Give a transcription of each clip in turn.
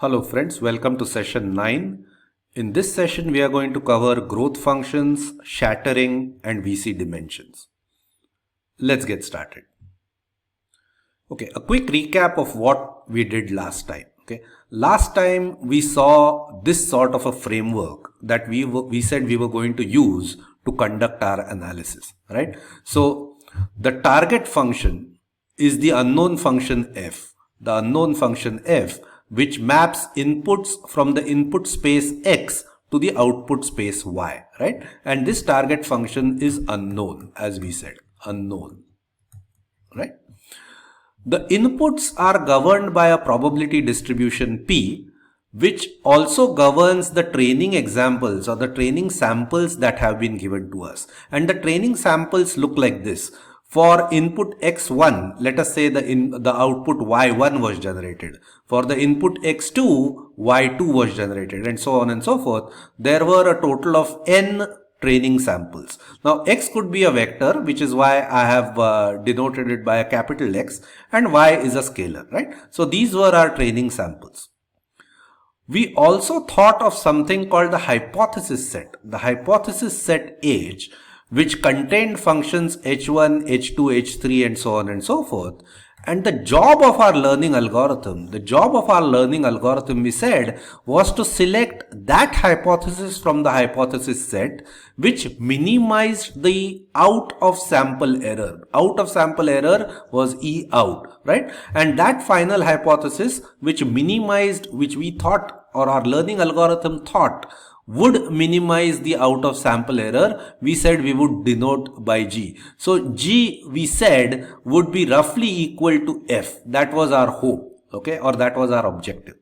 Hello friends, welcome to session 9. In this session, we are going to cover growth functions, shattering and VC dimensions. Let's get started. Okay, a quick recap of what we did last time. Okay, last time we saw this sort of a framework that we said we were going to use to conduct our analysis, right? So the target function is the unknown function f. The unknown function f, which maps inputs from the input space x to the output space y, right? And this target function is unknown, as we said, unknown, right? The inputs are governed by a probability distribution P, which also governs the training examples or the training samples that have been given to us. And the training samples look like this. For input x1, let us say the output y1 was generated. For the input x2, y2 was generated, and so on and so forth. There were a total of n training samples. Now x could be a vector, which is why I have denoted it by a capital X, and y is a scalar, right? So these were our training samples. We also thought of something called the hypothesis set. The hypothesis set H, which contained functions h1, h2, h3 and so on and so forth. And the job of our learning algorithm, we said, was to select that hypothesis from the hypothesis set, which minimized the out of sample error. Out of sample error was E out, right? And that final hypothesis, which we thought, or our learning algorithm thought, would minimize the out of sample error, we said we would denote by G. So G, we said, would be roughly equal to F. That was our hope, okay, or that was our objective.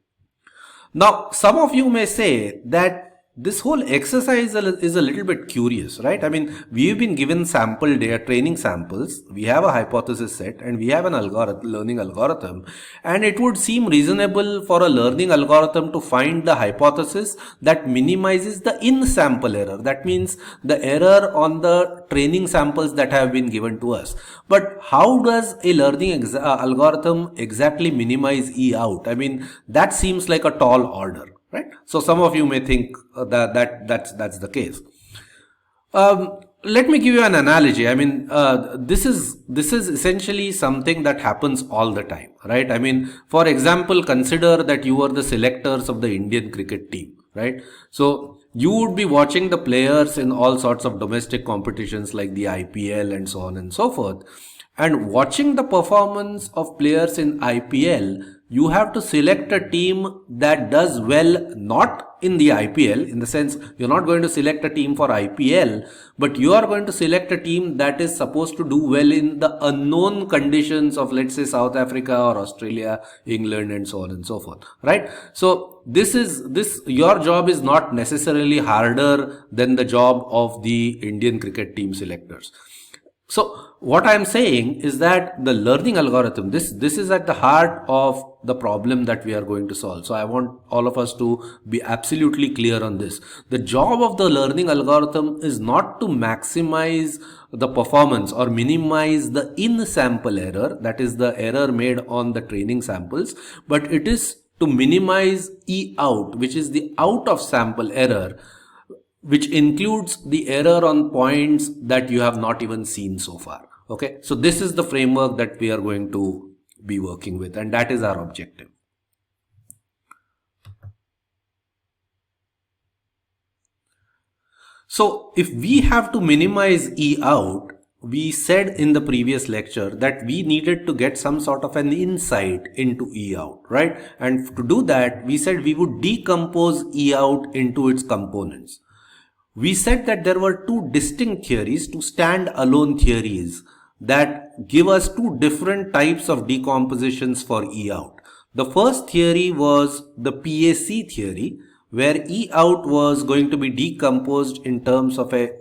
Now, some of you may say that this whole exercise is a little bit curious, right? I mean, we've been given sample data, training samples, we have a hypothesis set, and we have an learning algorithm, and it would seem reasonable for a learning algorithm to find the hypothesis that minimizes the in-sample error. That means the error on the training samples that have been given to us. But how does a learning algorithm exactly minimize E out? I mean, that seems like a tall order. Right? So some of you may think that's the case. Let me give you an analogy. I mean, this is essentially something that happens all the time, right? I mean, for example, consider that you are the selectors of the Indian cricket team, right? So you would be watching the players in all sorts of domestic competitions like the IPL and so on and so forth. And watching the performance of players in IPL, you have to select a team that does well, not in the IPL, in the sense you're not going to select a team for IPL, but you are going to select a team that is supposed to do well in the unknown conditions of, let's say, South Africa or Australia, England, and so on and so forth, right? So your job is not necessarily harder than the job of the Indian cricket team selectors. So what I'm saying is that the learning algorithm, this is at the heart of the problem that we are going to solve. So I want all of us to be absolutely clear on this. The job of the learning algorithm is not to maximize the performance or minimize the in-sample error, that is the error made on the training samples, but it is to minimize E out, which is the out of sample error, which includes the error on points that you have not even seen so far. Okay, so this is the framework that we are going to be working with, and that is our objective. So if we have to minimize E out, we said in the previous lecture that we needed to get some sort of an insight into E out, right? And to do that, we said we would decompose E out into its components. We said that there were two distinct theories, two stand-alone theories that give us two different types of decompositions for E out. The first theory was the PAC theory, where E out was going to be decomposed in terms of an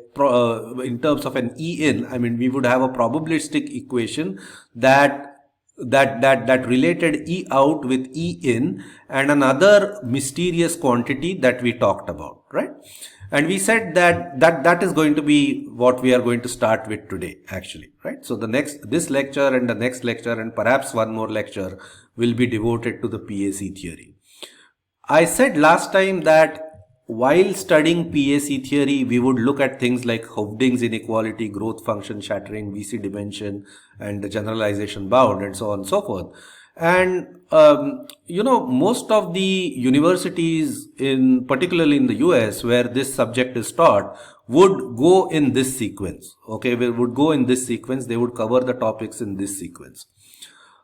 E in. I mean, we would have a probabilistic equation that related E out with E in and another mysterious quantity that we talked about, right? And we said that is going to be what we are going to start with today, actually, right? So this lecture and the next lecture and perhaps one more lecture will be devoted to the PAC theory. I said last time that while studying PAC theory, we would look at things like Hovding's inequality, growth function, shattering, VC dimension, and the generalization bound, and so on and so forth. And, most of the universities particularly in the US where this subject is taught would go in this sequence. Okay, would go in this sequence. They would cover the topics in this sequence.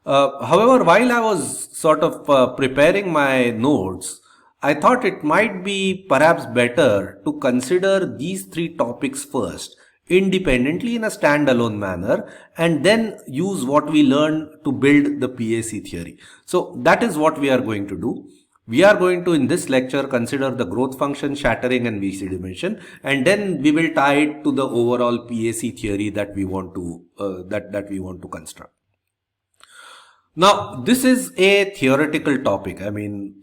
However, while I was sort of preparing my notes, I thought it might be perhaps better to consider these three topics first, independently in a standalone manner, and then use what we learned to build the PAC theory. So that is what we are going to do. We are going to, in this lecture, consider the growth function, shattering, and VC dimension, and then we will tie it to the overall PAC theory that we want to that we want to construct. Now, this is a theoretical topic,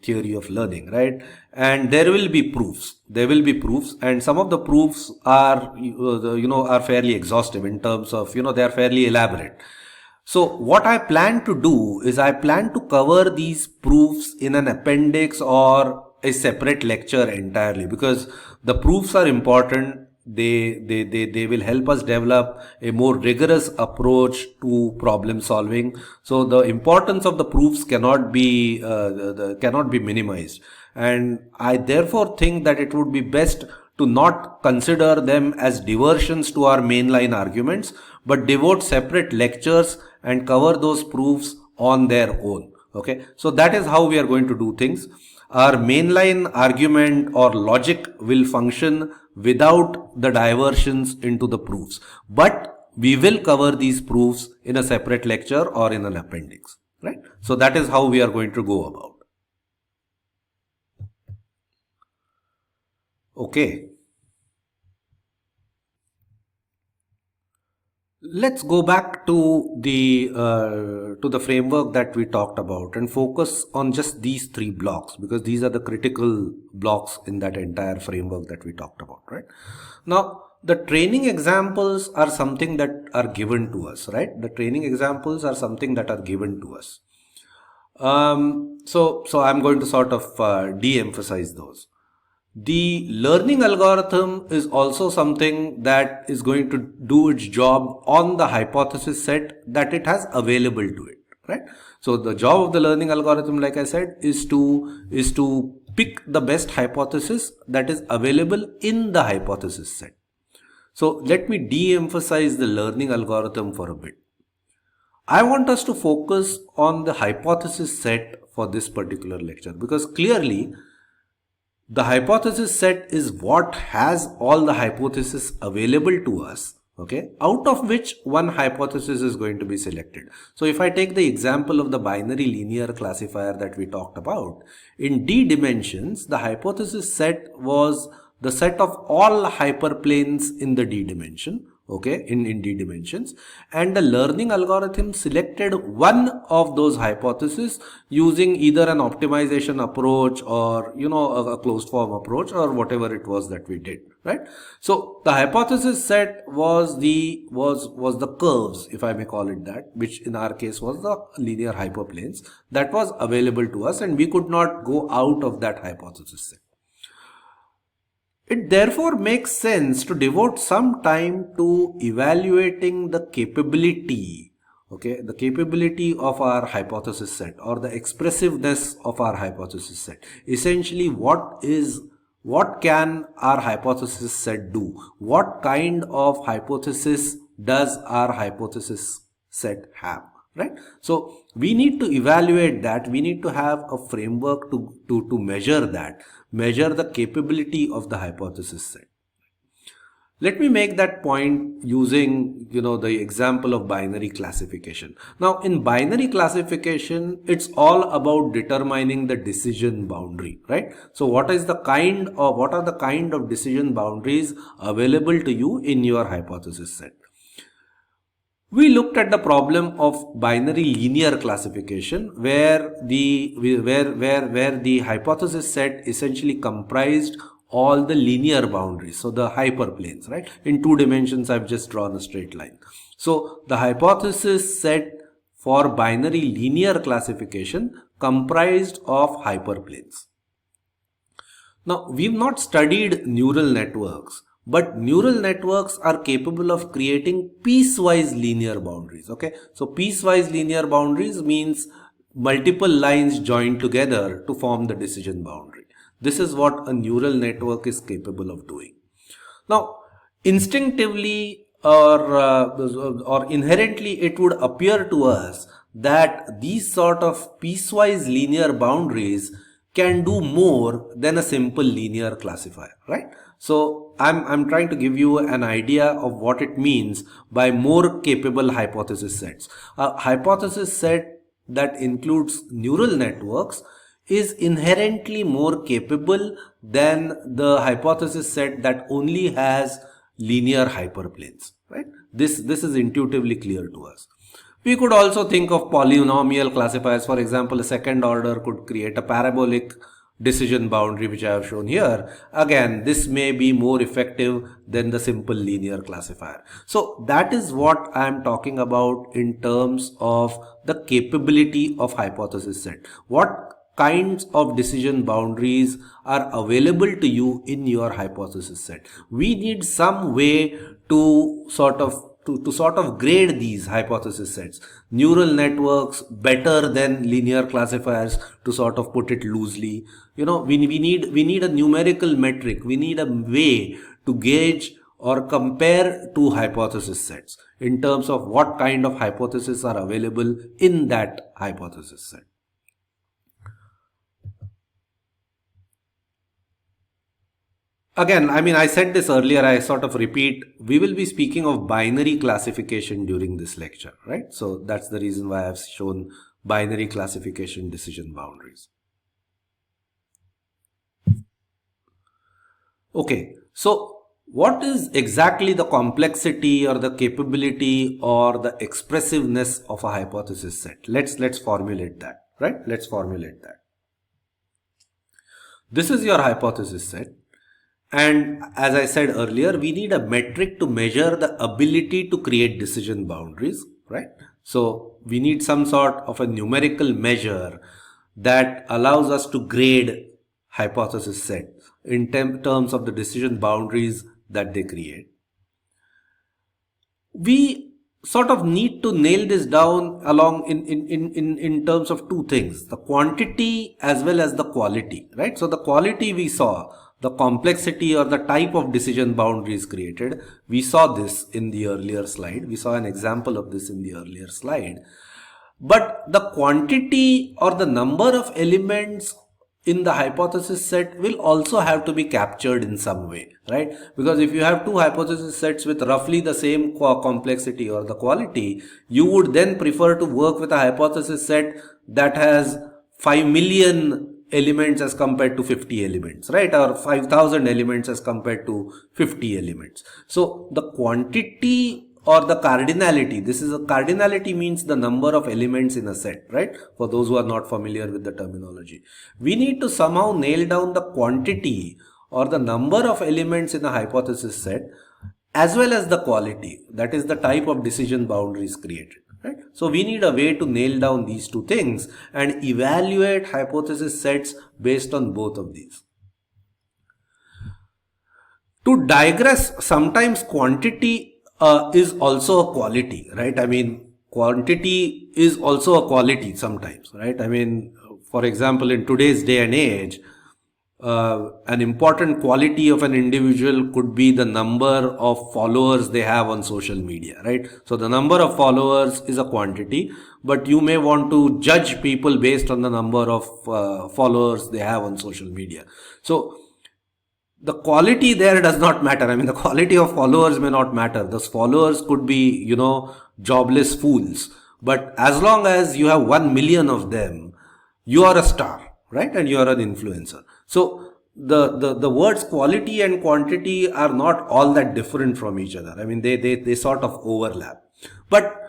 theory of learning, right? And there will be proofs. There will be proofs, and some of the proofs are, are fairly exhaustive in terms of, they are fairly elaborate. So what I plan to do is I plan to cover these proofs in an appendix or a separate lecture entirely, because the proofs are important. They will help us develop a more rigorous approach to problem solving. So the importance of the proofs cannot be minimized, and I therefore think that it would be best to not consider them as diversions to our mainline arguments, but devote separate lectures and cover those proofs on their own. Okay, so that is how we are going to do things. Our mainline argument or logic will function without the diversions into the proofs, but we will cover these proofs in a separate lecture or in an appendix, right? So that is how we are going to go about. Okay. Let's go back to the framework that we talked about and focus on just these three blocks, because these are the critical blocks in that entire framework that we talked about, right? Now, the training examples are something that are given to us, right? The training examples are something that are given to us. So I'm going to sort of de-emphasize those. The learning algorithm is also something that is going to do its job on the hypothesis set that it has available to it, right? So the job of the learning algorithm, like I said, is to pick the best hypothesis that is available in the hypothesis set. So let me de-emphasize the learning algorithm for a bit. I want us to focus on the hypothesis set for this particular lecture, because clearly the hypothesis set is what has all the hypotheses available to us, okay, out of which one hypothesis is going to be selected. So if I take the example of the binary linear classifier that we talked about, in D dimensions, the hypothesis set was the set of all hyperplanes in the D dimension, okay, in D dimensions, and the learning algorithm selected one of those hypotheses using either an optimization approach or, a closed form approach or whatever it was that we did, right? So the hypothesis set was the curves, if I may call it that, which in our case was the linear hyperplanes that was available to us, and we could not go out of that hypothesis set. It therefore makes sense to devote some time to evaluating the capability, okay, the capability of our hypothesis set or the expressiveness of our hypothesis set. Essentially, what can our hypothesis set do? What kind of hypothesis does our hypothesis set have? Right? So we need to evaluate that. We need to have a framework to measure that, measure the capability of the hypothesis set. Let me make that point using, the example of binary classification. Now, in binary classification, it's all about determining the decision boundary, right? So what are the kind of decision boundaries available to you in your hypothesis set? We looked at the problem of binary linear classification, where the hypothesis set essentially comprised all the linear boundaries, so the hyperplanes, right? In 2 dimensions, I've just drawn a straight line. So the hypothesis set for binary linear classification comprised of hyperplanes. Now, we've not studied neural networks, but neural networks are capable of creating piecewise linear boundaries. Okay, so piecewise linear boundaries means multiple lines joined together to form the decision boundary. This is what a neural network is capable of doing. Now, instinctively or inherently, it would appear to us that these sort of piecewise linear boundaries can do more than a simple linear classifier, right? So I'm trying to give you an idea of what it means by more capable hypothesis sets. A hypothesis set that includes neural networks is inherently more capable than the hypothesis set that only has linear hyperplanes, right? This is intuitively clear to us. We could also think of polynomial classifiers. For example, a second order could create a parabolic decision boundary, which I have shown here. Again, this may be more effective than the simple linear classifier. So that is what I am talking about in terms of the capability of hypothesis set. What kinds of decision boundaries are available to you in your hypothesis set? We need some way to sort of grade these hypothesis sets. Neural networks better than linear classifiers, to sort of put it loosely. We need a numerical metric. We need a way to gauge or compare two hypothesis sets in terms of what kind of hypotheses are available in that hypothesis set. Again, I mean, I said this earlier, I sort of repeat, we will be speaking of binary classification during this lecture, right? So that's the reason why I've shown binary classification decision boundaries. Okay, so what is exactly the complexity or the capability or the expressiveness of a hypothesis set? Let's formulate that, right? Let's formulate that. This is your hypothesis set. And as I said earlier, we need a metric to measure the ability to create decision boundaries, right? So we need some sort of a numerical measure that allows us to grade hypothesis set in terms of the decision boundaries that they create. We sort of need to nail this down along in terms of two things, the quantity as well as the quality, right? So the quality we saw, the complexity or the type of decision boundaries created. We saw this in the earlier slide. We saw an example of this in the earlier slide. But the quantity or the number of elements in the hypothesis set will also have to be captured in some way, right? Because if you have two hypothesis sets with roughly the same complexity or the quality, you would then prefer to work with a hypothesis set that has 5 million elements as compared to 50 elements, right? Or 5,000 elements as compared to 50 elements. So the quantity or the cardinality, cardinality means the number of elements in a set, right? For those who are not familiar with the terminology, we need to somehow nail down the quantity or the number of elements in a hypothesis set as well as the quality, that is the type of decision boundaries created. Right? So we need a way to nail down these two things and evaluate hypothesis sets based on both of these. To digress, sometimes quantity is also a quality, right? I mean, quantity is also a quality sometimes, right? I mean, for example, in today's day and age, an important quality of an individual could be the number of followers they have on social media, right? So the number of followers is a quantity, but you may want to judge people based on the number of followers they have on social media. So the quality there does not matter. I mean, the quality of followers may not matter. Those followers could be, jobless fools. But as long as you have 1 million of them, you are a star, right? And you are an influencer. So the words quality and quantity are not all that different from each other. I mean, they sort of overlap. But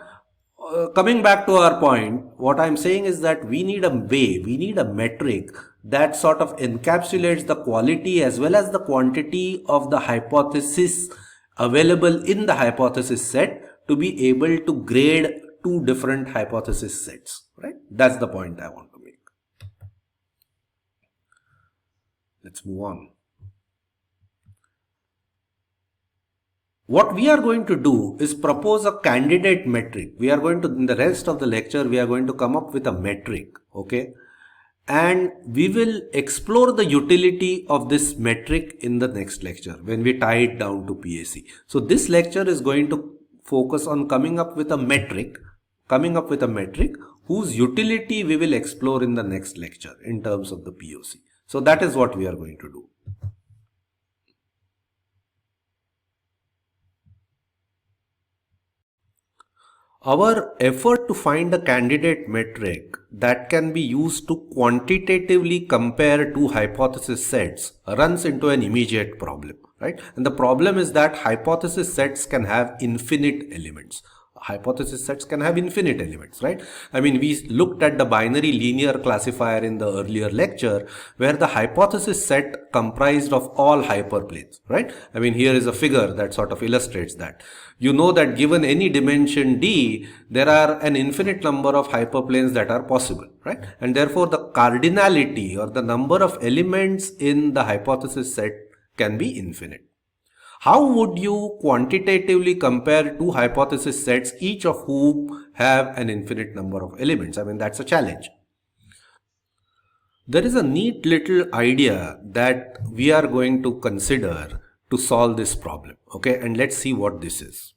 coming back to our point, what I'm saying is that we need a metric that sort of encapsulates the quality as well as the quantity of the hypothesis available in the hypothesis set to be able to grade two different hypothesis sets, right? That's the point I want to make. Let's move on. What we are going to do is propose a candidate metric. We are going to, in the rest of the lecture, we are going to come up with a metric, okay? And we will explore the utility of this metric in the next lecture when we tie it down to PAC. So this lecture is going to focus on coming up with a metric whose utility we will explore in the next lecture in terms of the POC. So that is what we are going to do. Our effort to find a candidate metric that can be used to quantitatively compare two hypothesis sets runs into an immediate problem, right? And the problem is that hypothesis sets can have infinite elements. Hypothesis sets can have infinite elements, right? I mean, we looked at the binary linear classifier in the earlier lecture where the hypothesis set comprised of all hyperplanes, right? I mean, here is a figure that sort of illustrates that. You know that given any dimension D, there are an infinite number of hyperplanes that are possible, right? And therefore, the cardinality or the number of elements in the hypothesis set can be infinite. How would you quantitatively compare two hypothesis sets, each of whom have an infinite number of elements? I mean, that's a challenge. There is a neat little idea that we are going to consider to solve this problem, okay? And let's see what this is.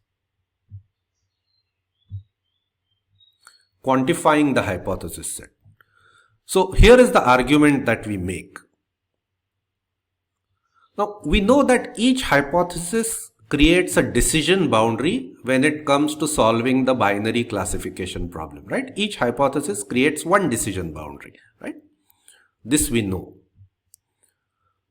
Quantifying the hypothesis set. So here is the argument that we make. Now, we know that each hypothesis creates a decision boundary when it comes to solving the binary classification problem, right? Each hypothesis creates one decision boundary, right? This we know.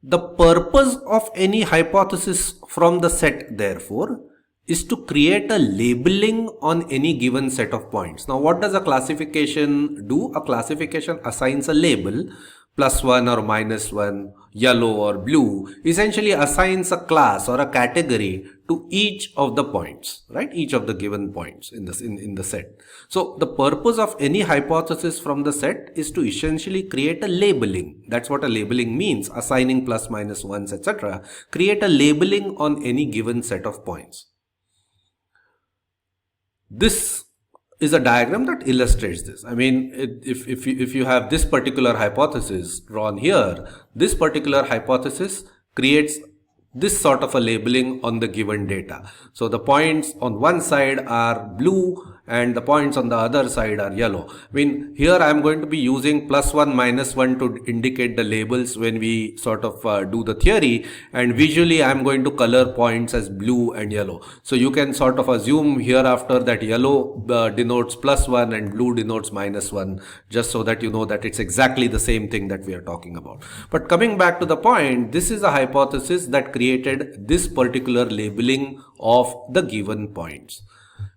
The purpose of any hypothesis from the set, therefore, is to create a labeling on any given set of points. Now, what does a classification do? A classification assigns a label, +1 or -1, yellow or blue, essentially assigns a class or a category to each of the points, right? Each of the given points in the set. So the purpose of any hypothesis from the set is to essentially create a labeling. That's what a labeling means, assigning plus, minus, ones, etc. Create a labeling on any given set of points. This is a diagram that illustrates this. I mean, if you have this particular hypothesis drawn here, this particular hypothesis creates this sort of a labeling on the given data. So the points on one side are blue and the points on the other side are yellow. I mean, here I am going to be using +1, -1 to indicate the labels when we sort of do the theory, and visually I am going to color points as blue and yellow. So you can sort of assume hereafter that yellow denotes +1 and blue denotes -1, just so that you know that it's exactly the same thing that we are talking about. But coming back to the point, this is a hypothesis that created this particular labeling of the given points.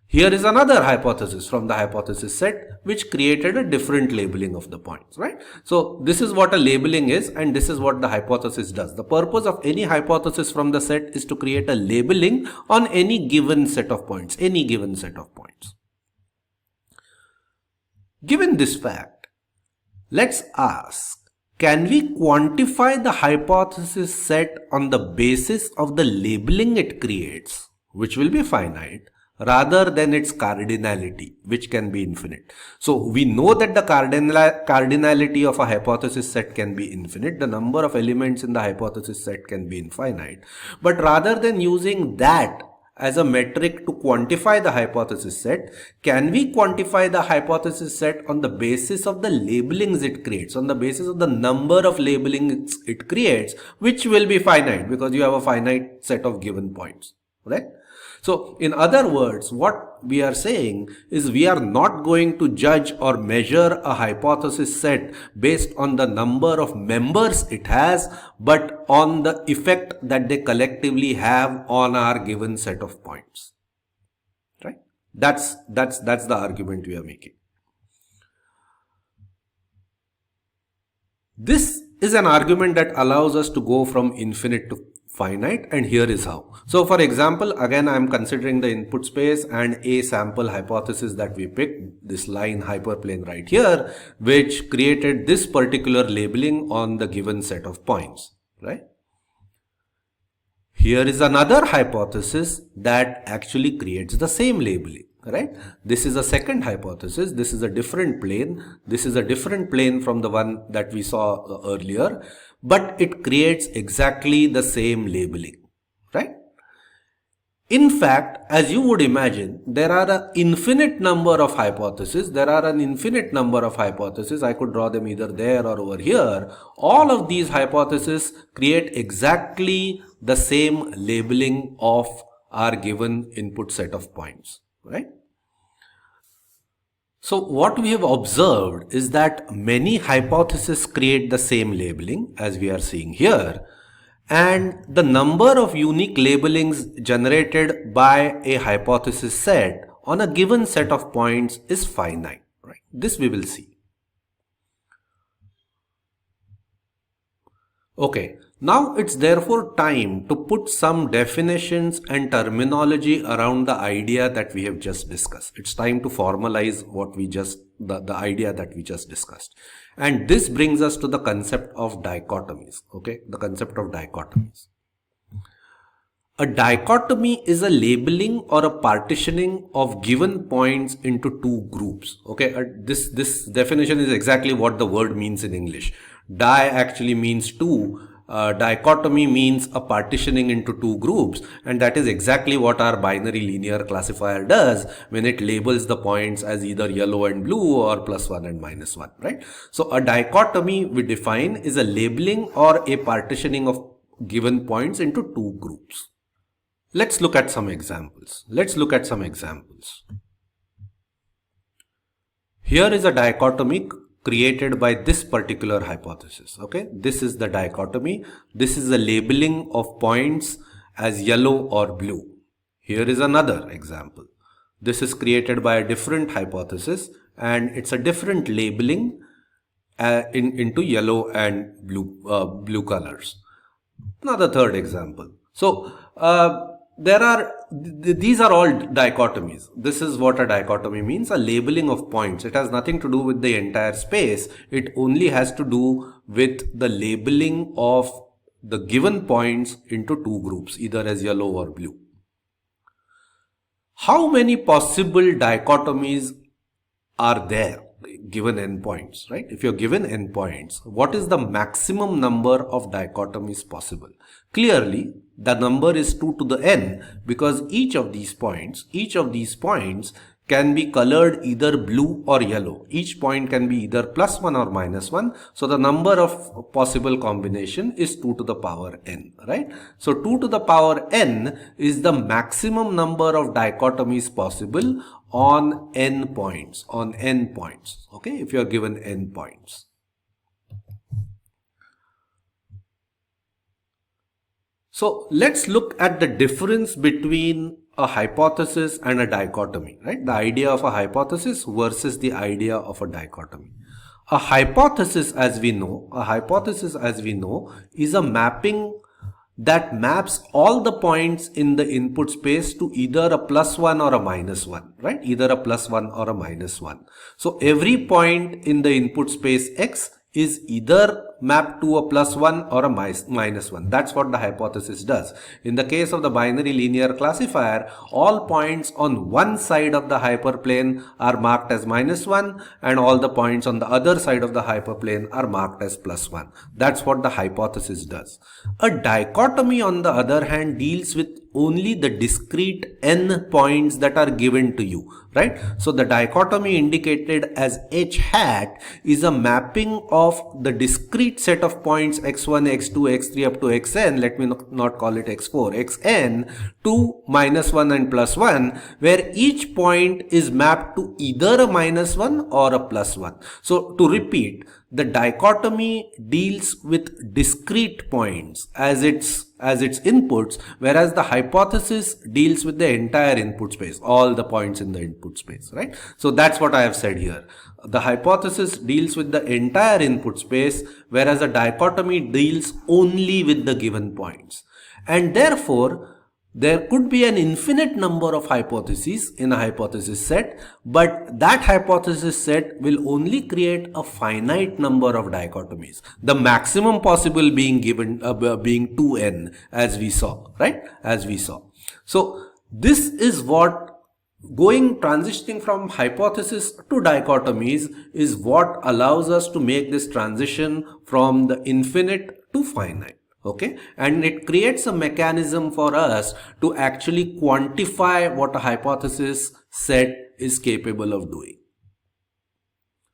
Here is another hypothesis from the hypothesis set which created a different labeling of the points, right? So this is what a labeling is, and this is what the hypothesis does. The purpose of any hypothesis from the set is to create a labeling on any given set of points, any given set of points. Given this fact, let's ask, can we quantify the hypothesis set on the basis of the labeling it creates, which will be finite, rather than its cardinality, which can be infinite? So we know that the cardinality of a hypothesis set can be infinite. The number of elements in the hypothesis set can be infinite. But rather than using that as a metric to quantify the hypothesis set, can we quantify the hypothesis set on the basis of the labelings it creates, on the basis of the number of labelings it creates, which will be finite because you have a finite set of given points, right? So in other words, what we are saying is we are not going to judge or measure a hypothesis set based on the number of members it has, but on the effect that they collectively have on our given set of points, right? That's the argument we are making. This is an argument that allows us to go from infinite to finite, and here is how. So for example, again I am considering the input space and a sample hypothesis that we picked, this line hyperplane right here, which created this particular labeling on the given set of points, right? Here is another hypothesis that actually creates the same labeling, right? This is a second hypothesis. This is a different plane. This is a different plane from the one that we saw earlier, but it creates exactly the same labeling, right? In fact, as you would imagine, there are an infinite number of hypotheses. I could draw them either there or over here. All of these hypotheses create exactly the same labeling of our given input set of points, right? So what we have observed is that many hypotheses create the same labeling as we are seeing here. And the number of unique labelings generated by a hypothesis set on a given set of points is finite, right? This we will see. Okay, now it's therefore time to put some definitions and terminology around the idea that we have just discussed. It's time to formalize what we just, the idea that we just discussed. And this brings us to the concept of dichotomies, okay? The concept of dichotomies. A dichotomy is a labeling or a partitioning of given points into two groups, okay? This definition is exactly what the word means in English. Di actually means two. Dichotomy means a partitioning into two groups, and that is exactly what our binary linear classifier does when it labels the points as either yellow and blue or +1 and -1, right? So a dichotomy we define is a labeling or a partitioning of given points into two groups. Let's look at some examples. Here is a dichotomy created by this particular hypothesis, okay? This is the dichotomy. This is a labeling of points as yellow or blue. Here is another example. This is created by a different hypothesis, and it's a different labeling into yellow and blue colors. Another third example. So these are all dichotomies. This is what a dichotomy means, a labeling of points. It has nothing to do with the entire space. It only has to do with the labeling of the given points into two groups, either as yellow or blue. How many possible dichotomies are there given n points, right? If you're given n points, what is the maximum number of dichotomies possible? Clearly, the number is 2 to the n, because each of these points can be colored either blue or yellow. Each point can be either +1 or -1. So the number of possible combination is 2 to the power n, right? So 2 to the power n is the maximum number of dichotomies possible on n points, okay? If you are given n points. So let's look at the difference between a hypothesis and a dichotomy, right? The idea of a hypothesis versus the idea of a dichotomy. A hypothesis, as we know, is a mapping that maps all the points in the input space to either a +1 or a -1, right? Either a +1 or a -1. So every point in the input space X is either mapped to a +1 or a -1. That's what the hypothesis does. In the case of the binary linear classifier, all points on one side of the hyperplane are marked as -1, and all the points on the other side of the hyperplane are marked as +1. That's what the hypothesis does. A dichotomy, on the other hand, deals with only the discrete n points that are given to you, right? So the dichotomy indicated as H hat is a mapping of the discrete set of points x1, x2, x3 up to xn, let me not call it x4, xn, to -1 and +1, where each point is mapped to either a -1 or a +1. So to repeat, the dichotomy deals with discrete points as its inputs, whereas the hypothesis deals with the entire input space, all the points in the input space, right? So that's what I have said here. The hypothesis deals with the entire input space, whereas a dichotomy deals only with the given points. And therefore, There could be an infinite number of hypotheses in a hypothesis set, but that hypothesis set will only create a finite number of dichotomies. The maximum possible being given being 2n, as we saw, right? As we saw. So this is what transitioning from hypothesis to dichotomies is what allows us to make this transition from the infinite to finite. Okay, and it creates a mechanism for us to actually quantify what a hypothesis set is capable of doing.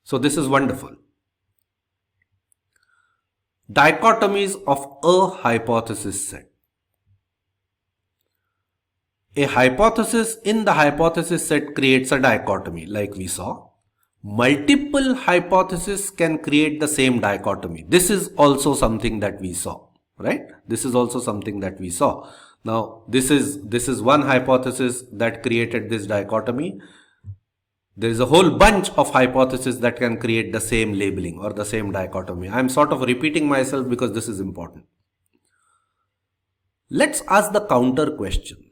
So this is wonderful. Dichotomies of a hypothesis set. A hypothesis in the hypothesis set creates a dichotomy, like we saw. Multiple hypotheses can create the same dichotomy. This is also something that we saw. Right? This is also something that we saw. Now, this is one hypothesis that created this dichotomy. There is a whole bunch of hypotheses that can create the same labeling or the same dichotomy. I'm sort of repeating myself because this is important. Let's ask the counter question.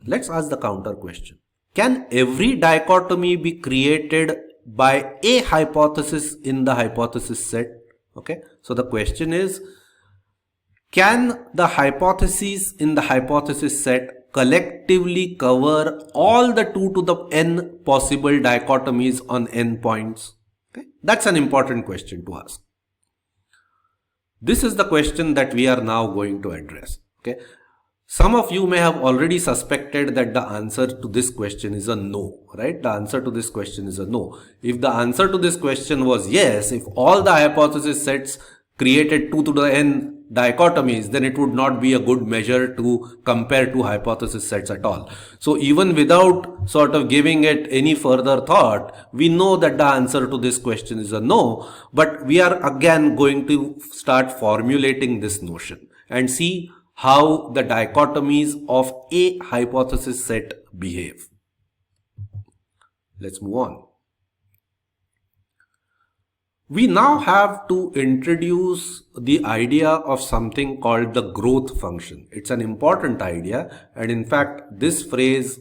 Can every dichotomy be created by a hypothesis in the hypothesis set? Okay. So the question is, can the hypotheses in the hypothesis set collectively cover all the 2 to the n possible dichotomies on n points? Okay. That's an important question to ask. This is the question that we are now going to address. Okay. Some of you may have already suspected that the answer to this question is a no, right? The answer to this question is a no. If the answer to this question was yes, if all the hypothesis sets created 2 to the n dichotomies, then it would not be a good measure to compare two hypothesis sets at all. So even without sort of giving it any further thought, we know that the answer to this question is a no, but we are again going to start formulating this notion and see how the dichotomies of a hypothesis set behave. Let's move on. We now have to introduce the idea of something called the growth function. It's an important idea, and in fact this phrase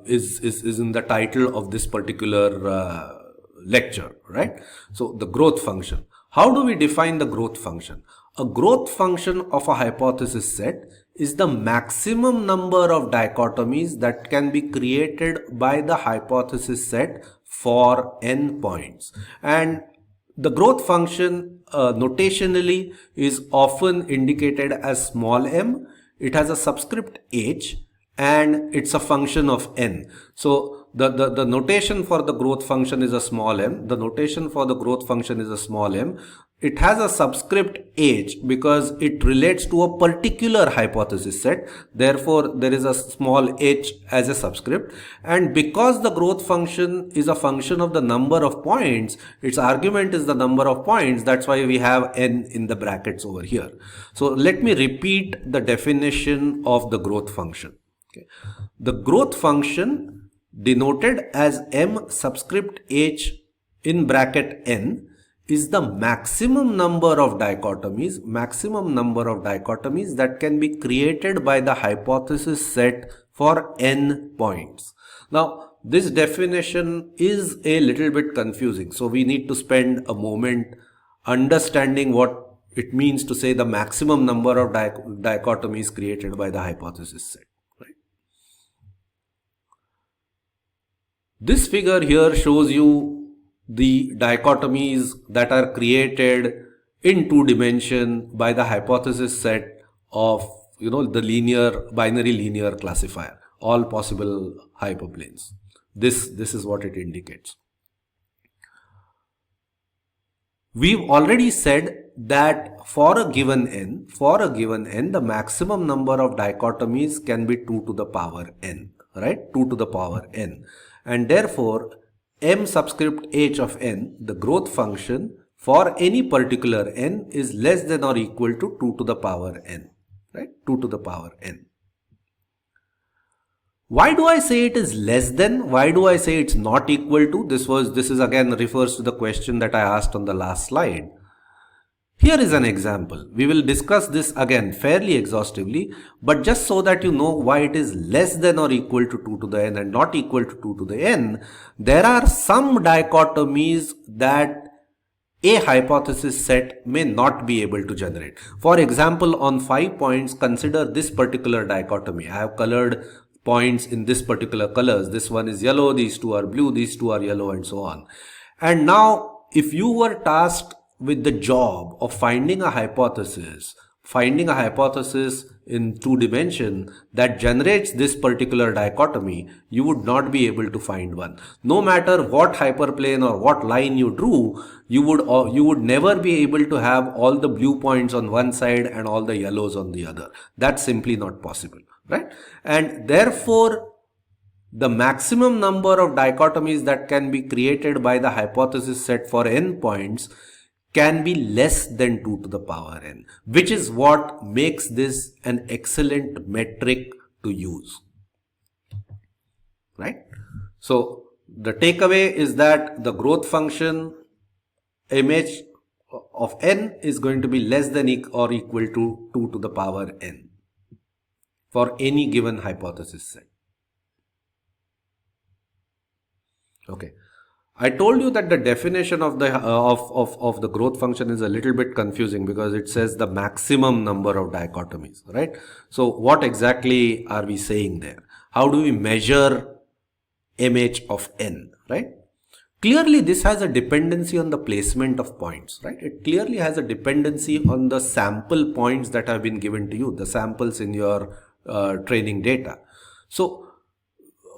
is in the title of this particular lecture, right? So the growth function. How do we define the growth function? A growth function of a hypothesis set is the maximum number of dichotomies that can be created by the hypothesis set for n points. And the growth function notationally is often indicated as small m. It has a subscript h and it's a function of n. So the notation for the growth function is a small m. The notation for the growth function is a small m. It has a subscript h because it relates to a particular hypothesis set. Therefore, there is a small h as a subscript. And because the growth function is a function of the number of points, its argument is the number of points. That's why we have n in the brackets over here. So let me repeat the definition of the growth function. Okay. The growth function denoted as m subscript h in bracket n is the maximum number of dichotomies that can be created by the hypothesis set for n points. Now, this definition is a little bit confusing, so we need to spend a moment understanding what it means to say the maximum number of dichotomies created by the hypothesis set. Right? This figure here shows you the dichotomies that are created in 2 dimension by the hypothesis set of, the binary linear classifier, all possible hyperplanes. This is what it indicates. We've already said that for a given n, the maximum number of dichotomies can be 2 to the power n, right? 2 to the power n. And therefore, m subscript h of n, the growth function for any particular n is less than or equal to 2 to the power n, right? 2 to the power n. Why do I say it is less than? Why do I say it's not equal to? This is again refers to the question that I asked on the last slide. Here is an example. We will discuss this again fairly exhaustively, but just so that you know why it is less than or equal to 2 to the n and not equal to 2 to the n, there are some dichotomies that a hypothesis set may not be able to generate. For example, on 5 points, consider this particular dichotomy. I have colored points in this particular colors. This one is yellow, these two are blue, these two are yellow, and so on. And now, if you were tasked with the job of finding a hypothesis in 2 dimension that generates this particular dichotomy, you would not be able to find one. No matter what hyperplane or what line you drew, you would never be able to have all the blue points on one side and all the yellows on the other. That's simply not possible, right? And therefore, the maximum number of dichotomies that can be created by the hypothesis set for n points can be less than 2 to the power n, which is what makes this an excellent metric to use, right? So the takeaway is that the growth function image of n is going to be less than or equal to 2 to the power n for any given hypothesis set. Okay. I told you that the definition of the growth function is a little bit confusing because it says the maximum number of dichotomies, right? So what exactly are we saying there? How do we measure mh of n, right? Clearly, this has a dependency on the placement of points, right? It clearly has a dependency on the sample points that have been given to you, the samples in your training data. So,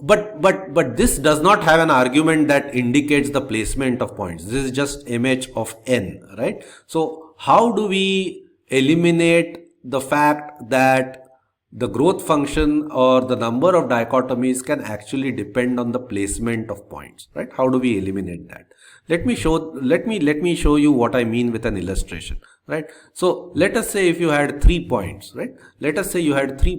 but this does not have an argument that indicates the placement of points. This is just mh of n, right? So how do we eliminate the fact that the growth function or the number of dichotomies can actually depend on the placement of points, right? How do we eliminate that? Let me show you what I mean with an illustration, right? So let us say if you had 3 points, right? Let us say you had 3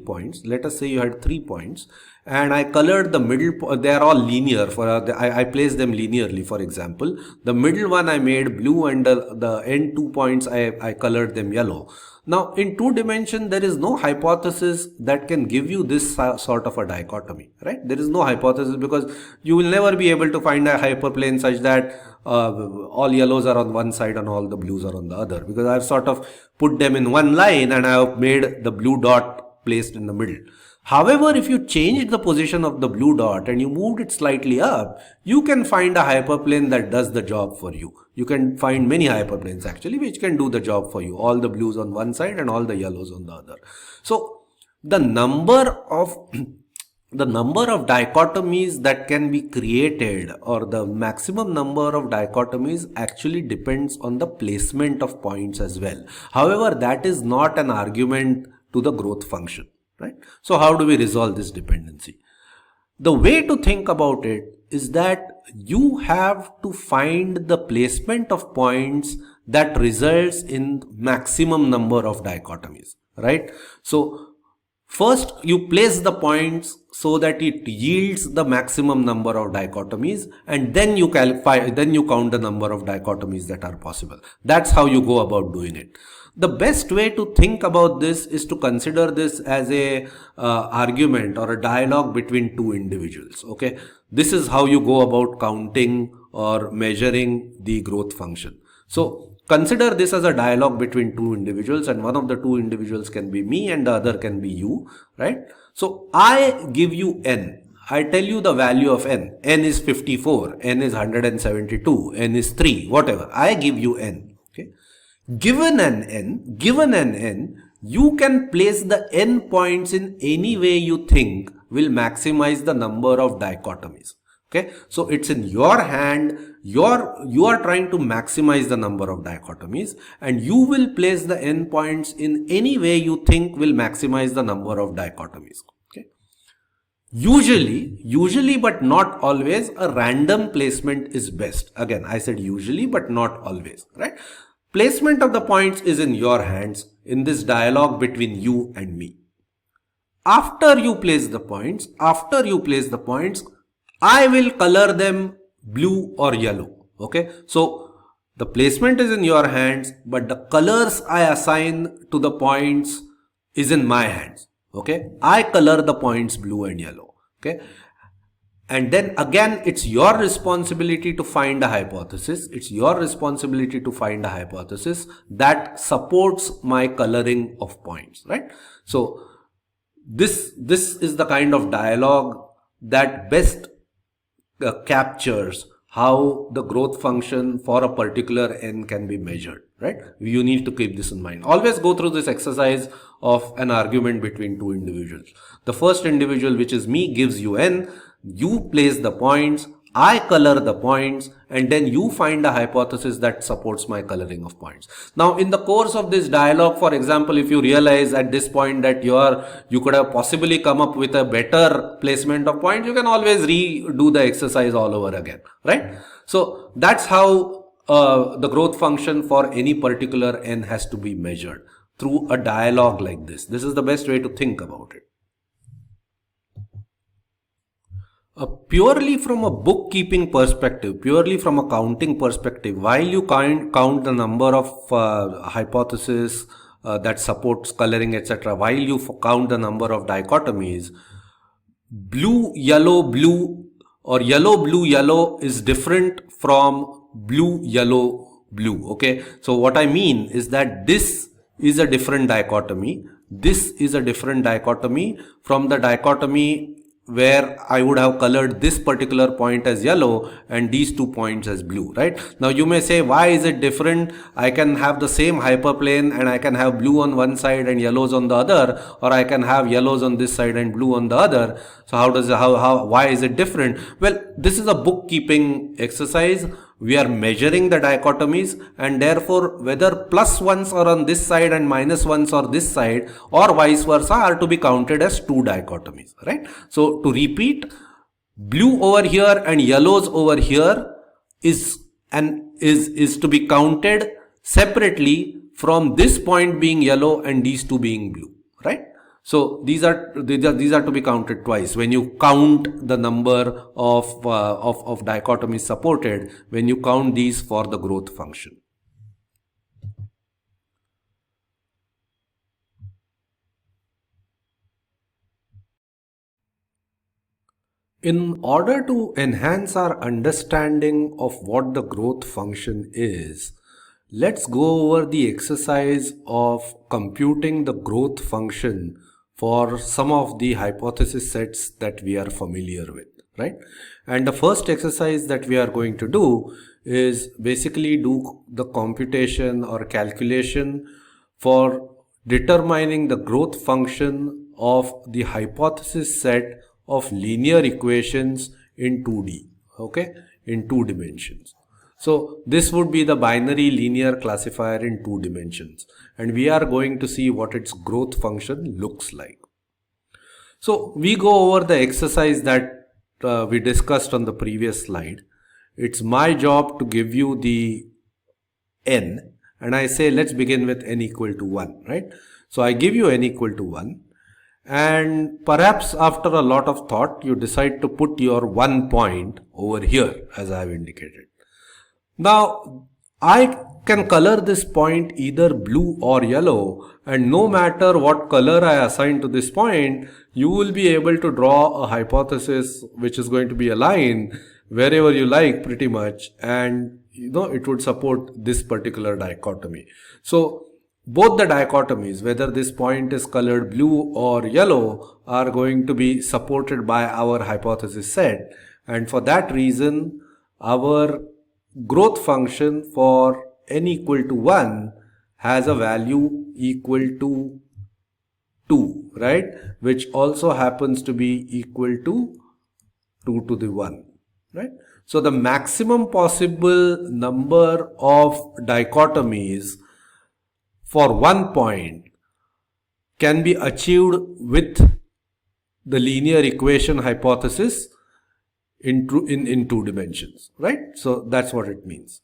points. And I colored the middle, they are all linear, I placed them linearly. For example, the middle one I made blue and the end 2 points I colored them yellow. Now in 2 dimension, there is no hypothesis that can give you this sort of a dichotomy, right? There is no hypothesis because you will never be able to find a hyperplane such that all yellows are on one side and all the blues are on the other, because I've sort of put them in one line and I have made the blue dot placed in the middle. However, if you changed the position of the blue dot and you moved it slightly up, you can find a hyperplane that does the job for you. You can find many hyperplanes actually which can do the job for you. All the blues on one side and all the yellows on the other. So the number of dichotomies that can be created, or the maximum number of dichotomies, actually depends on the placement of points as well. However, that is not an argument to the growth function. Right? So how do we resolve this dependency? The way to think about it is that you have to find the placement of points that results in maximum number of dichotomies, right? So first you place the points so that it yields the maximum number of dichotomies, and then you count the number of dichotomies that are possible. That's how you go about doing it. The best way to think about this is to consider this as a argument or a dialogue between 2 individuals. Okay, this is how you go about counting or measuring the growth function. So consider this as a dialogue between 2 individuals, and one of the 2 individuals can be me and the other can be you, right? So I give you n. I tell you the value of n. N is 54, n is 172, n is 3, whatever. I give you n. Okay. Given an n, you can place the n points in any way you think will maximize the number of dichotomies. Okay, so it's in your hand. You are trying to maximize the number of dichotomies, and you will place the n points in any way you think will maximize the number of dichotomies. Okay, usually but not always, a random placement is best. Again, I said usually but not always, right? Placement of the points is in your hands in this dialogue between you and me. After you place the points, I will color them blue or yellow. Okay. So The placement is in your hands, but the colors I assign to the points is in my hands. Okay, I color the points blue and yellow. Okay, and then again, it's your responsibility to find a hypothesis. It's your responsibility to find a hypothesis that supports my coloring of points, right? So this is the kind of dialogue that best captures how the growth function for a particular n can be measured, right? You need to keep this in mind. Always go through this exercise of an argument between two individuals. The first individual, which is me, gives you n, you place the points, I color the points, and then you find a hypothesis that supports my coloring of points. Now, in the course of this dialogue, for example, if you realize at this point that you could have possibly come up with a better placement of points, you can always redo the exercise all over again, right? So that's how the growth function for any particular n has to be measured, through a dialogue like this. This is the best way to think about it. Purely from a bookkeeping perspective, purely from a counting perspective, while you count the number of hypotheses that supports coloring, etc., while you count the number of dichotomies, blue, yellow, blue, or yellow, blue, yellow is different from blue, yellow, blue. Okay, so what I mean is that this is a different dichotomy. This is a different dichotomy from the dichotomy where I would have colored this particular point as yellow and these 2 points as blue, right? Now you may say, why is it different? I can have the same hyperplane and I can have blue on one side and yellows on the other, or I can have yellows on this side and blue on the other. So why is it different? Well, this is a bookkeeping exercise. We are measuring the dichotomies, and therefore whether plus ones are on this side and minus ones are this side, or vice versa, are to be counted as 2 dichotomies, right? So to repeat, blue over here and yellows over here is to be counted separately from this point being yellow and these 2 being blue, right? So these are to be counted twice. When you count the number of dichotomies supported, when you count these for the growth function. In order to enhance our understanding of what the growth function is, let's go over the exercise of computing the growth function for some of the hypothesis sets that we are familiar with, right? And the first exercise that we are going to do is basically do the computation or calculation for determining the growth function of the hypothesis set of linear equations in 2D, okay, in 2 dimensions. So this would be the binary linear classifier in 2 dimensions, and we are going to see what its growth function looks like. So we go over the exercise that we discussed on the previous slide. It's my job to give you the n, and I say let's begin with n equal to 1, right? So I give you n equal to 1, and perhaps after a lot of thought you decide to put your 1 point over here, as I have indicated. Now, I can color this point either blue or yellow, and no matter what color I assign to this point, you will be able to draw a hypothesis which is going to be a line wherever you like pretty much, and it would support this particular dichotomy. So both the dichotomies, whether this point is colored blue or yellow, are going to be supported by our hypothesis set, and for that reason our growth function for n equal to 1 has a value equal to 2, right? Which also happens to be equal to 2 to the 1, right? So the maximum possible number of dichotomies for 1 point can be achieved with the linear equation hypothesis in 2 dimensions, right? So that's what it means.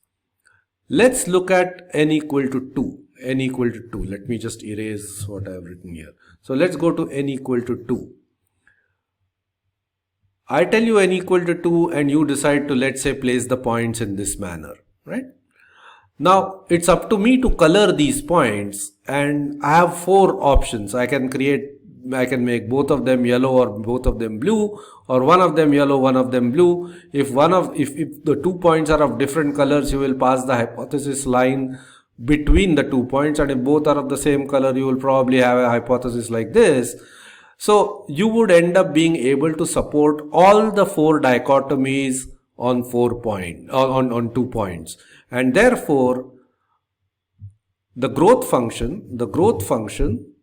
Let's look at n equal to 2. n equal to 2. Let me just erase what I have written here. So let's go to n equal to 2. I tell you n equal to 2 and you decide to, let's say, place the points in this manner, right? Now it's up to me to color these points, and I have 4 options. I can make both of them yellow or both of them blue, or one of them yellow, one of them blue. If the 2 points are of different colors, you will pass the hypothesis line between the 2 points, and if both are of the same color, you will probably have a hypothesis like this. So you would end up being able to support all the 4 dichotomies on 2 points, and therefore the growth function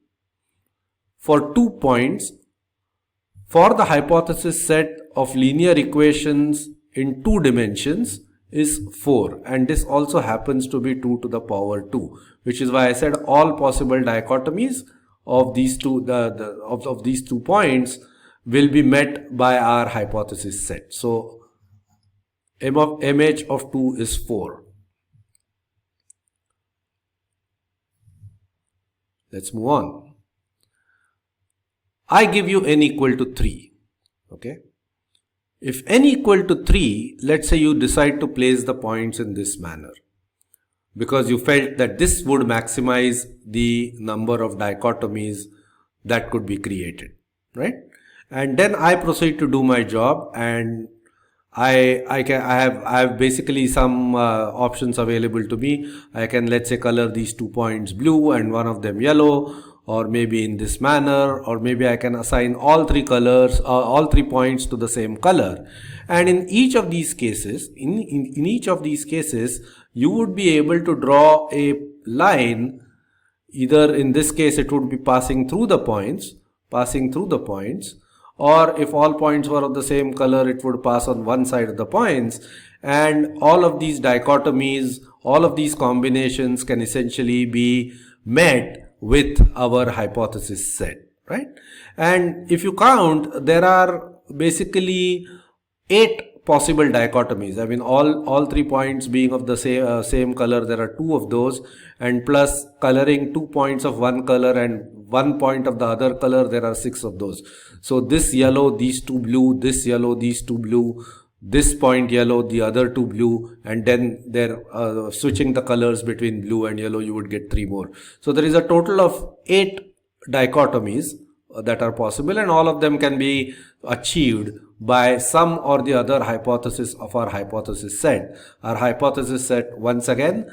for 2 points for the hypothesis set of linear equations in 2 dimensions is 4, and this also happens to be 2 to the power 2, which is why I said all possible dichotomies of these two of these 2 points will be met by our hypothesis set. So MH of 2 is 4. Let's move on. I give you n equal to 3. Okay. If n equal to 3, let's say you decide to place the points in this manner, because you felt that this would maximize the number of dichotomies that could be created, right? And then I proceed to do my job, and I have basically some options available to me. I can, let's say, color these 2 points blue and one of them yellow, or maybe in this manner, or maybe I can assign all 3 colors, all 3 points to the same color. And in each of these cases, in each of these cases, you would be able to draw a line. Either in this case it would be passing through the points, or if all points were of the same color, it would pass on one side of the points. And all of these dichotomies, all of these combinations can essentially be met with our hypothesis set, right? And if you count, there are basically 8 possible dichotomies. I mean, all 3 points being of the same color, there are 2 of those, and plus coloring 2 points of one color and 1 point of the other color, there are 6 of those. So this yellow, these 2 blue, this yellow, these 2 blue, this point yellow, the other 2 blue, and then they're switching the colors between blue and yellow, you would get 3 more. So there is a total of 8 dichotomies that are possible, and all of them can be achieved by some or the other hypothesis of our hypothesis set. Our hypothesis set, once again,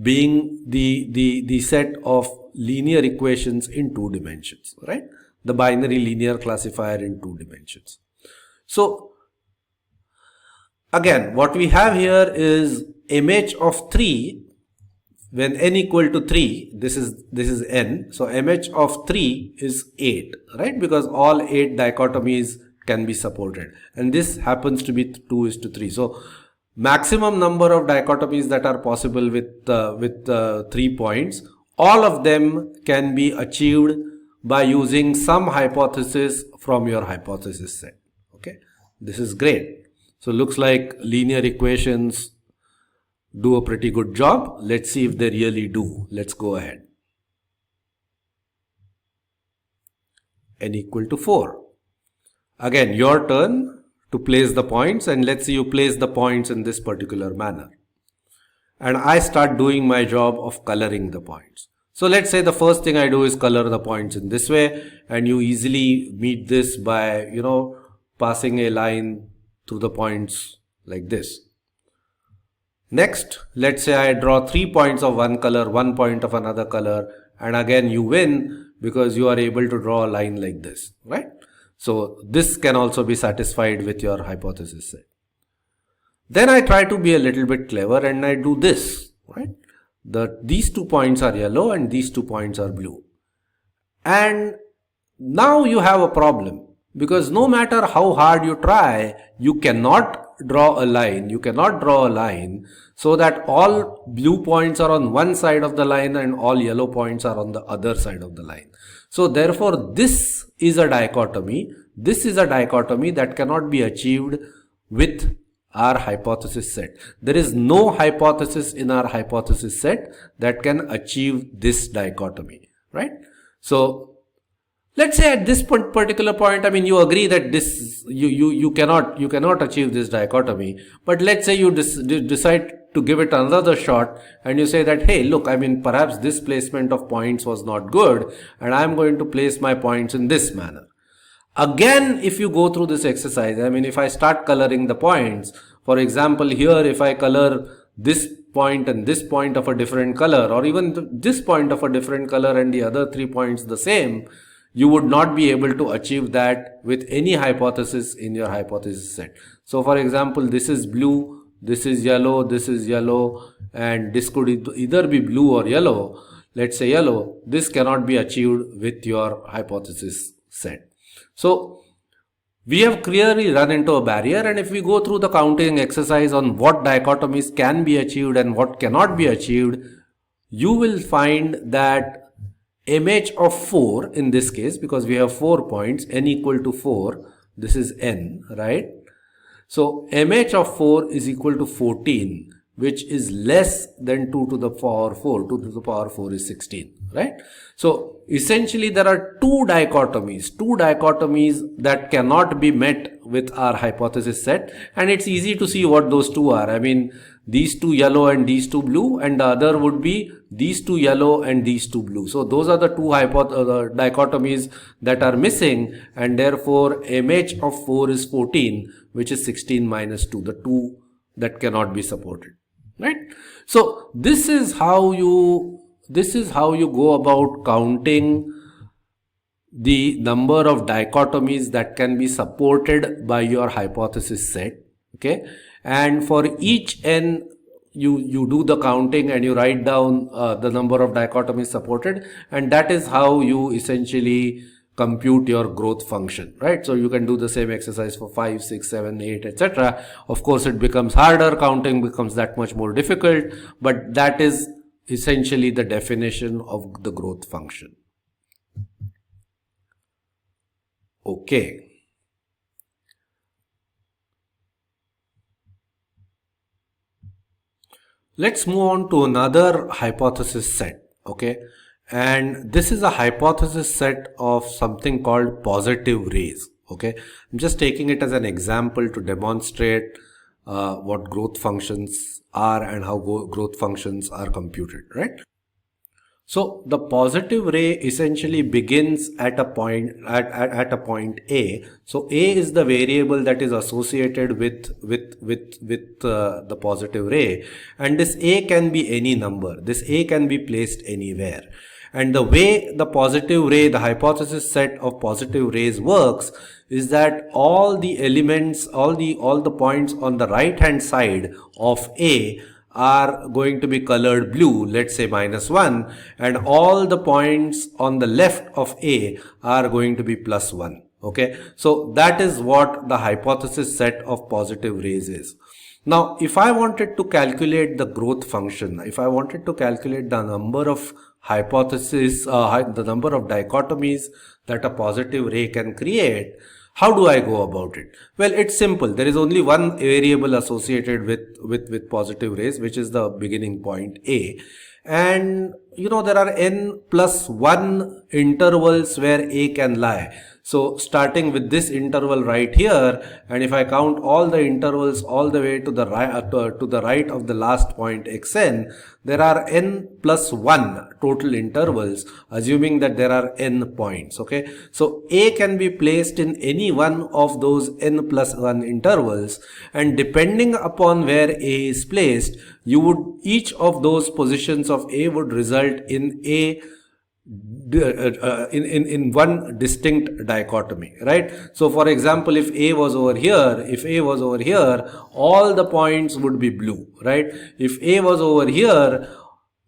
being the set of linear equations in 2 dimensions, right? The binary linear classifier in 2 dimensions. So again, what we have here is MH of 3. When n equal to 3, this is n. So MH of 3 is 8, right? Because all 8 dichotomies can be supported, and this happens to be 2:3. So maximum number of dichotomies that are possible with 3 points, all of them can be achieved by using some hypothesis from your hypothesis set. Okay, this is great. So looks like linear equations do a pretty good job. Let's see if they really do. Let's go ahead. N equal to 4. Again, your turn to place the points, and let's say you place the points in this particular manner. And I start doing my job of coloring the points. So let's say the first thing I do is color the points in this way, and you easily meet this by, passing a line through the points like this. Next, let's say I draw 3 points of one color, 1 point of another color, and again you win because you are able to draw a line like this, right? So this can also be satisfied with your hypothesis set. Then I try to be a little bit clever and I do this, right? These 2 points are yellow and these 2 points are blue. And now you have a problem, because no matter how hard you try, you cannot draw a line. You cannot draw a line so that all blue points are on one side of the line and all yellow points are on the other side of the line. So therefore, this is a dichotomy. This is a dichotomy that cannot be achieved with our hypothesis set. There is no hypothesis in our hypothesis set that can achieve this dichotomy, right? So let's say at this particular point, I mean, you agree that this you cannot achieve this dichotomy, but let's say you decide to give it another shot, and you say that, hey, look, I mean, perhaps this placement of points was not good, and I'm going to place my points in this manner. Again, if you go through this exercise, I mean, if I start coloring the points, for example, here, if I color this point and this point of a different color, or even this point of a different color and the other 3 points the same, you would not be able to achieve that with any hypothesis in your hypothesis set. So for example, this is blue, this is yellow, and this could either be blue or yellow. Let's say yellow. This cannot be achieved with your hypothesis set. So we have clearly run into a barrier, and if we go through the counting exercise on what dichotomies can be achieved and what cannot be achieved, you will find that MH of 4 in this case, because we have 4 points, n equal to 4, this is n, right? So MH of 4 is equal to 14, which is less than 2 to the power 4. 2 to the power 4 is 16, right? So essentially there are two dichotomies that cannot be met with our hypothesis set, and it's easy to see what those two are. I mean, these two yellow and these two blue, and the other would be these two yellow and these two blue. So those are the two dichotomies that are missing, and therefore MH of 4 is 14, which is 16 minus 2, the two that cannot be supported, right? So this is how you go about counting the number of dichotomies that can be supported by your hypothesis set, okay? And for each n, you do the counting and you write down the number of dichotomies supported, and that is how you essentially compute your growth function, right? So you can do the same exercise for 5, 6, 7, 8, etc. Of course, it becomes harder, counting becomes that much more difficult, but that is essentially the definition of the growth function. Okay. Let's move on to another hypothesis set, okay? And this is a hypothesis set of something called positive rays, okay? I'm just taking it as an example to demonstrate what growth functions are and how growth functions are computed, right? So the positive ray essentially begins at a point A. So A is the variable that is associated with the positive ray, and this A can be any number. This A can be placed anywhere. And the way the positive ray, the hypothesis set of positive rays works is that all the elements, all the points on the right hand side of A are going to be colored blue, let's say -1, and all the points on the left of A are going to be +1. Okay, so that is what the hypothesis set of positive rays is. Now, if I wanted to calculate the growth function, if I wanted to calculate the number of the number of dichotomies that a positive ray can create, how do I go about it? Well, it's simple. There is only one variable associated with positive rays, which is the beginning point A. And there are n+1 intervals where A can lie. So starting with this interval right here, and if I count all the intervals all the way to the right of the last point xn, there are n+1 total intervals, assuming that there are n points. Okay, so A can be placed in any one of those n+1 intervals, and depending upon where A is placed, each of those positions of A would result in in one distinct dichotomy, right? So for example, if A was over here, all the points would be blue, right? If A was over here,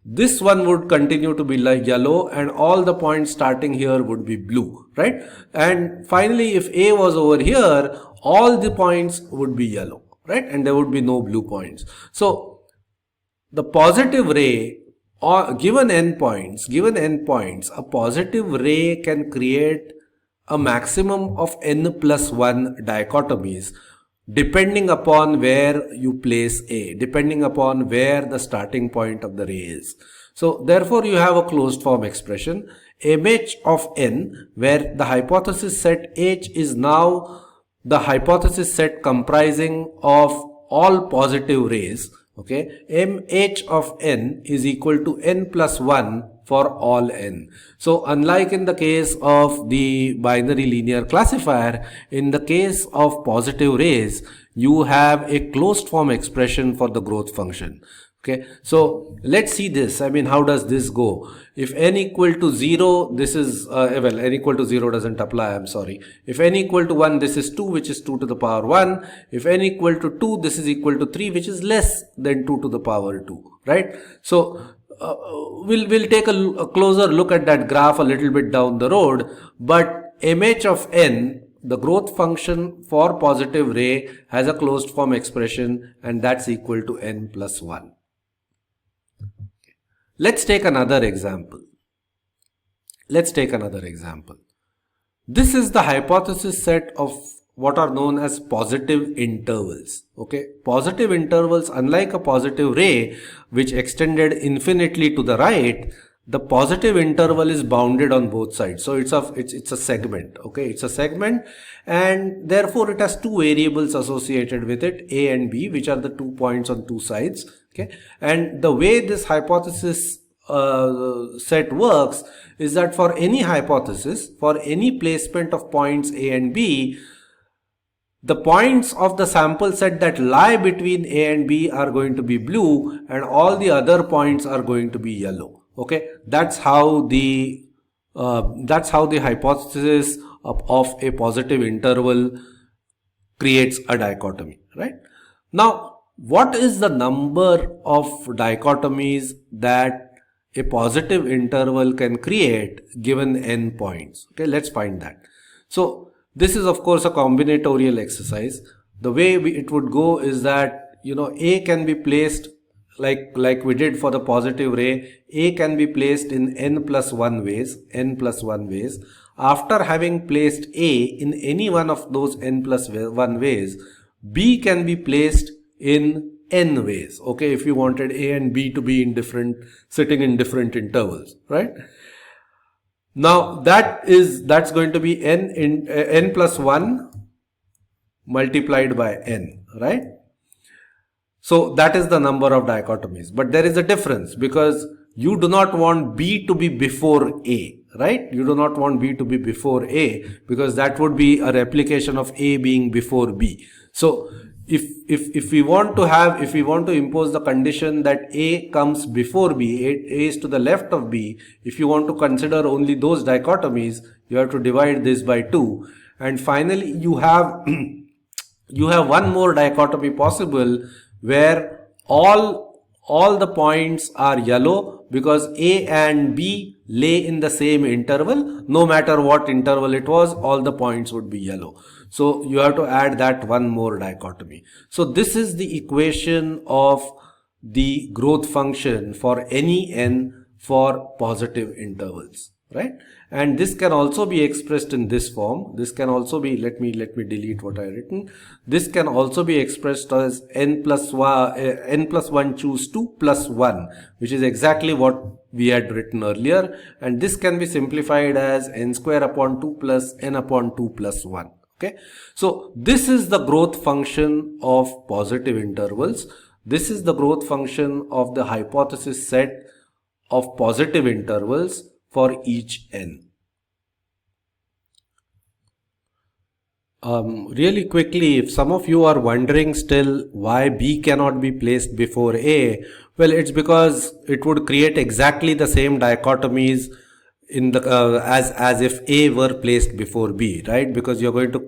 this one would continue to be like yellow, and all the points starting here would be blue, right? And finally, if A was over here, all the points would be yellow, right? And there would be no blue points. So the positive ray, or given n points, a positive ray can create a maximum of n+1 dichotomies depending upon where you place A, depending upon where the starting point of the ray is. So therefore you have a closed form expression mh of n, where the hypothesis set H is now the hypothesis set comprising of all positive rays. Okay, mh of n is equal to n plus 1 for all n. So unlike in the case of the binary linear classifier, in the case of positive rays, you have a closed form expression for the growth function. Okay, so let's see this. I mean, how does this go? If n equal to 0, this is, well, n equal to 0 doesn't apply, I'm sorry. If n equal to 1, this is 2, which is 2 to the power 1. If n equal to 2, this is equal to 3, which is less than 2 to the power 2, right? So, we'll take a closer look at that graph a little bit down the road, but mh of n, the growth function for positive ray, has a closed form expression, and that's equal to n plus 1. Let's take another example. This is the hypothesis set of what are known as positive intervals. Okay, positive intervals, unlike a positive ray which extended infinitely to the right, the positive interval is bounded on both sides. So it's a segment. Okay, it's a segment, and therefore it has two variables associated with it, a and b, which are the 2 points on two sides. Okay, and the way this hypothesis set works is that for any hypothesis, for any placement of points a and b, the points of the sample set that lie between a and b are going to be blue, and all the other points are going to be yellow. Okay, that's how the hypothesis of a positive interval creates a dichotomy, right? Now, what is the number of dichotomies that a positive interval can create given n points? Okay, let's find that. So this is of course a combinatorial exercise. The way it would go is that, you know, a can be placed like we did for the positive ray. A can be placed in n plus 1 ways. After having placed a in any one of those n plus 1 ways, b can be placed in n ways. Okay, if you wanted a and b to be sitting in different intervals, right? Now that's going to be n plus 1 multiplied by n, right? So that is the number of dichotomies. But there is a difference, because you do not want b to be before a, right? You do not want b to be before a, because that would be a replication of a being before b. So if we want to impose the condition that a comes before b, a is to the left of b, if you want to consider only those dichotomies, you have to divide this by 2. And finally you have one more dichotomy possible, where all the points are yellow, because a and b lay in the same interval. No matter what interval it was, all the points would be yellow. So you have to add that one more dichotomy. So this is the equation of the growth function for any n for positive intervals, right? And this can also be expressed in this form. This can also be, let me delete what I written. This can also be expressed as n plus 1 choose 2 plus 1, which is exactly what we had written earlier. And this can be simplified as n square upon 2 plus n upon 2 plus 1. Okay, so this is the growth function of positive intervals. This is the growth function of the hypothesis set of positive intervals for each n. Really quickly, if some of you are wondering still why b cannot be placed before a, well, it's because it would create exactly the same dichotomies in the as if a were placed before b, right? Because you're going to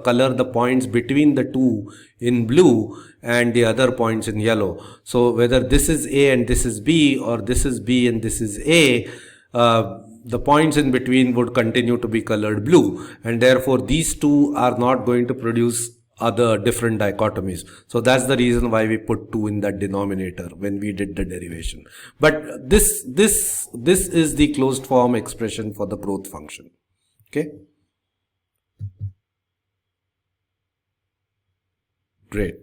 color the points between the two in blue and the other points in yellow. So whether this is a and this is b, or this is b and this is a, the points in between would continue to be colored blue, and therefore these two are not going to produce other different dichotomies. So that's the reason why we put 2 in that denominator when we did the derivation. But this is the closed form expression for the growth function. Okay, great.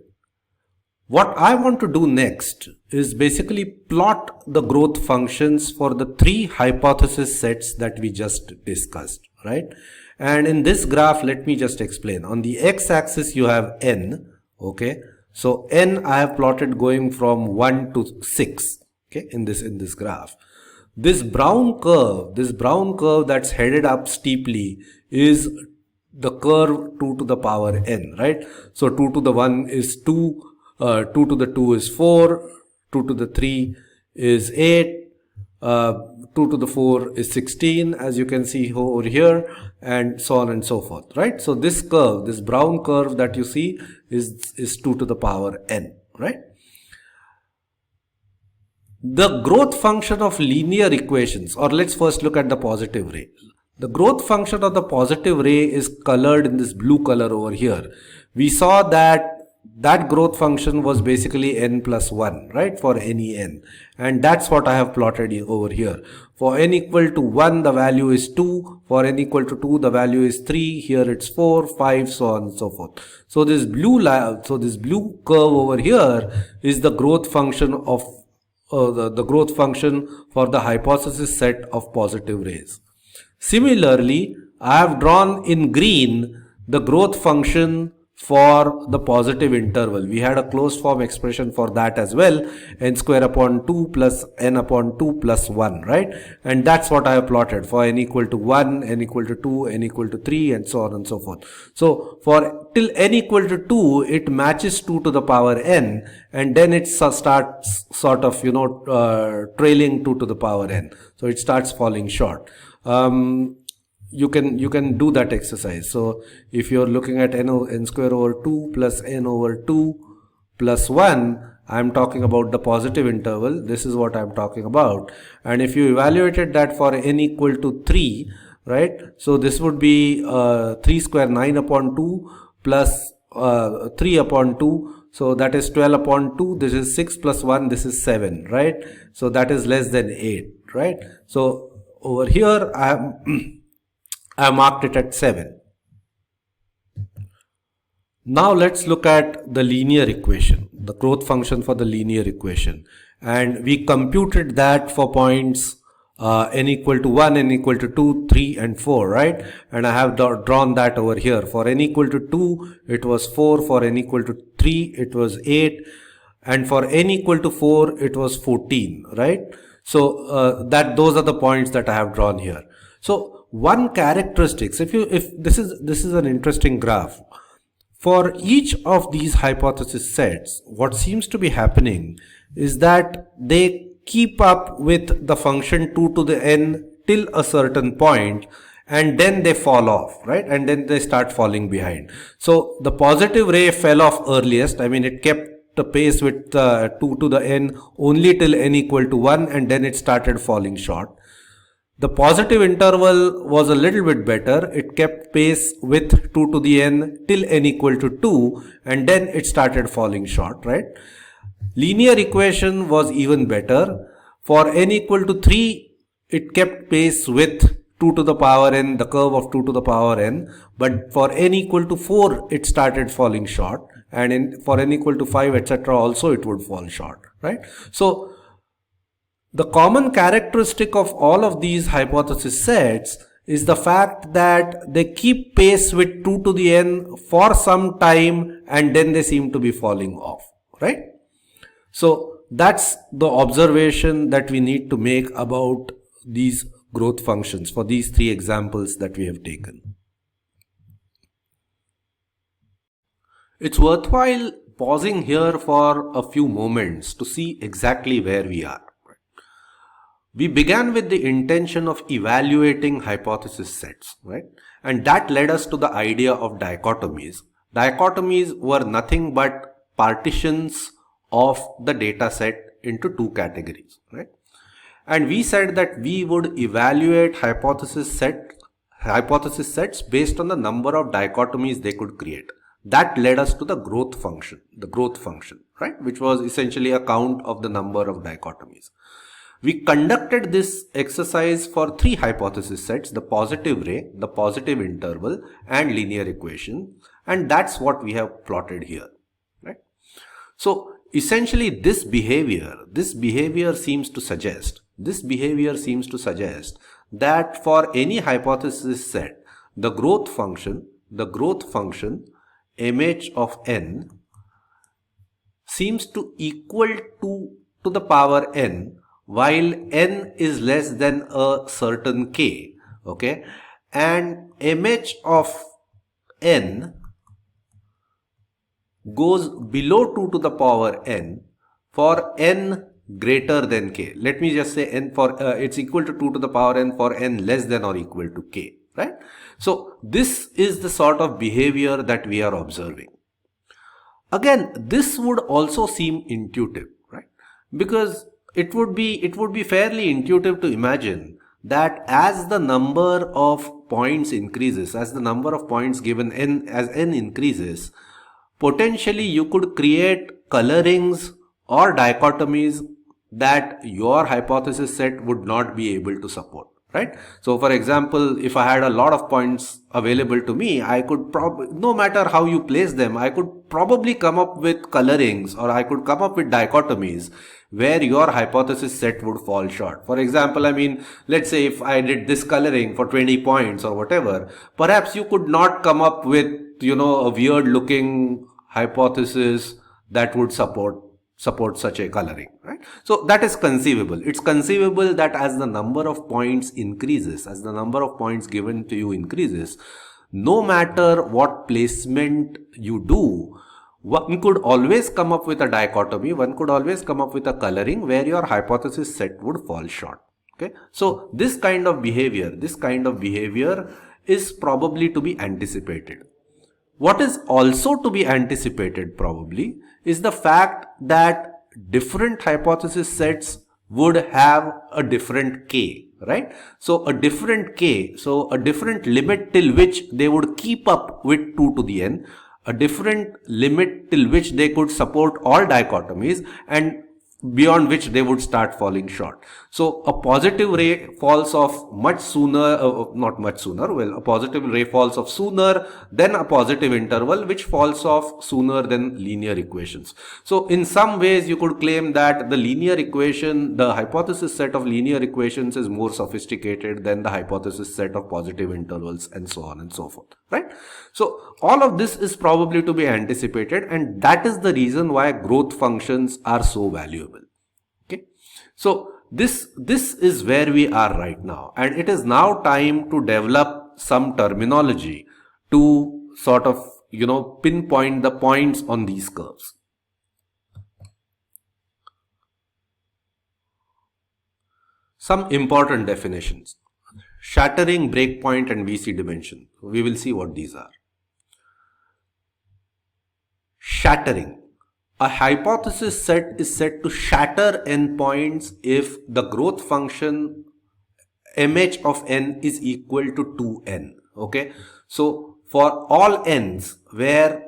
What I want to do next is basically plot the growth functions for the 3 hypothesis sets that we just discussed, right? And in this graph, let me just explain. On the x-axis, you have n, okay? So n I have plotted going from 1 to 6, okay, in this graph. This brown curve that's headed up steeply is the curve 2 to the power n, right? So 2 to the 1 is 2, 2 to the 2 is 4, 2 to the 3 is 8, 2 to the 4 is 16, as you can see over here, and so on and so forth, right? So this curve, this brown curve that you see is 2 to the power n, right? The growth function of linear equations, or let's first look at the positive ray. The growth function of the positive ray is colored in this blue color over here. We saw that growth function was basically n plus 1, right, for any n. And that's what I have plotted over here. For n equal to 1, the value is 2. For n equal to 2, the value is 3. Here it's 4, 5, so on and so forth. So this blue curve over here is the growth function of the growth function for the hypothesis set of positive rays. Similarly, I have drawn in green the growth function for the positive interval. We had a closed form expression for that as well, n square upon 2 plus n upon 2 plus 1, right? And that's what I have plotted for n equal to 1, n equal to 2, n equal to 3, and so on and so forth. So for till n equal to 2, it matches 2 to the power n, and then it starts sort of, trailing 2 to the power n. So it starts falling short. You can do that exercise. So if you're looking at n square over 2 plus n over 2 plus 1, I'm talking about the positive interval. This is what I'm talking about. And if you evaluated that for n equal to 3, right? So this would be 3 square 9 upon 2 plus 3 upon 2. So that is 12 upon 2. This is 6 plus 1. This is 7, right? So that is less than 8, right? So over here, I marked it at 7. Now let's look at the linear equation, the growth function for the linear equation. And we computed that for points n equal to 1, n equal to 2, 3 and 4, right? And I have drawn that over here. For n equal to 2, it was 4. For n equal to 3, it was 8. And for n equal to 4, it was 14, right? So those are the points that I have drawn here. So one characteristics, if this is an interesting graph. For each of these hypothesis sets, what seems to be happening is that they keep up with the function 2 to the n till a certain point, and then they fall off, right? And then they start falling behind. So the positive ray fell off earliest. I mean, it kept the pace with 2 to the n only till n equal to 1, and then it started falling short. The positive interval was a little bit better. It kept pace with 2 to the n till n equal to 2, and then it started falling short, right? Linear equation was even better. For n equal to 3, it kept pace with 2 to the power n, the curve of 2 to the power n. But for n equal to 4, it started falling short. And for n equal to 5, etc. also it would fall short, right? So the common characteristic of all of these hypothesis sets is the fact that they keep pace with 2 to the n for some time, and then they seem to be falling off, right? So that's the observation that we need to make about these growth functions for these 3 examples that we have taken. It's worthwhile pausing here for a few moments to see exactly where we are. We began with the intention of evaluating hypothesis sets, right? And that led us to the idea of dichotomies. Dichotomies were nothing but partitions of the data set into 2 categories, right? And we said that we would evaluate hypothesis sets based on the number of dichotomies they could create. That led us to the growth function, right? Which was essentially a count of the number of dichotomies. We conducted this exercise for 3 hypothesis sets: the positive ray, the positive interval, and linear equation. And that's what we have plotted here, right? So essentially this behavior seems to suggest that for any hypothesis set, the growth function mh of n seems to equal to the power n, while n is less than a certain k, okay, and mh of n goes below 2 to the power n for n greater than k. Let me just say n for it's equal to 2 to the power n for n less than or equal to k, right? So this is the sort of behavior that we are observing. Again, this would also seem intuitive, right? Because it would be fairly intuitive to imagine that as the number of points increases, as the number of points given as n increases, potentially you could create colorings or dichotomies that your hypothesis set would not be able to support, right? So for example, if I had a lot of points available to me, I could no matter how you place them, I could probably come up with colorings, or I could come up with dichotomies where your hypothesis set would fall short. For example, I mean, let's say if I did this coloring for 20 points or whatever, perhaps you could not come up with, a weird looking hypothesis that would support such a coloring, right? So that is conceivable. It's conceivable that as the number of points increases, as the number of points given to you increases, no matter what placement you do, one could always come up with a dichotomy, one could always come up with a coloring where your hypothesis set would fall short. Okay, so this kind of behavior is probably to be anticipated. What is also to be anticipated probably is the fact that different hypothesis sets would have a different k, right? So a different k, so a different limit till which they would keep up with 2 to the n, a different limit till which they could support all dichotomies, and beyond which they would start falling short. So a positive ray falls off much sooner, not much sooner, well, a positive ray falls off sooner than a positive interval, which falls off sooner than linear equations. So in some ways you could claim that the linear equation, the hypothesis set of linear equations is more sophisticated than the hypothesis set of positive intervals, and so on and so forth, right? So all of this is probably to be anticipated, and that is the reason why growth functions are so valuable. Okay, so this is where we are right now, and it is now time to develop some terminology to sort of pinpoint the points on these curves. Some important definitions: shattering, breakpoint, and VC dimension. We will see what these are. Shattering. A hypothesis set is said to shatter n points if the growth function mh of n is equal to 2n. Okay, so for all n's where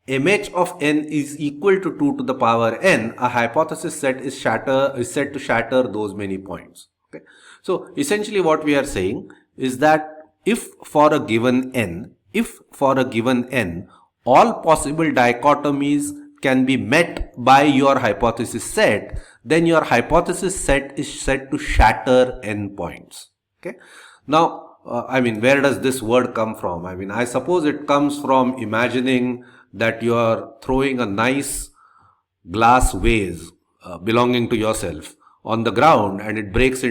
mh of n is equal to 2 to the power n, a hypothesis set is said to shatter those many points. Okay, so essentially what we are saying is that if for a given n, all possible dichotomies can be met by your hypothesis set, then your hypothesis set is said to shatter n points. Okay, now I mean, where does this word come from? I mean, I suppose it comes from imagining that you are throwing a nice glass vase belonging to yourself on the ground, and it breaks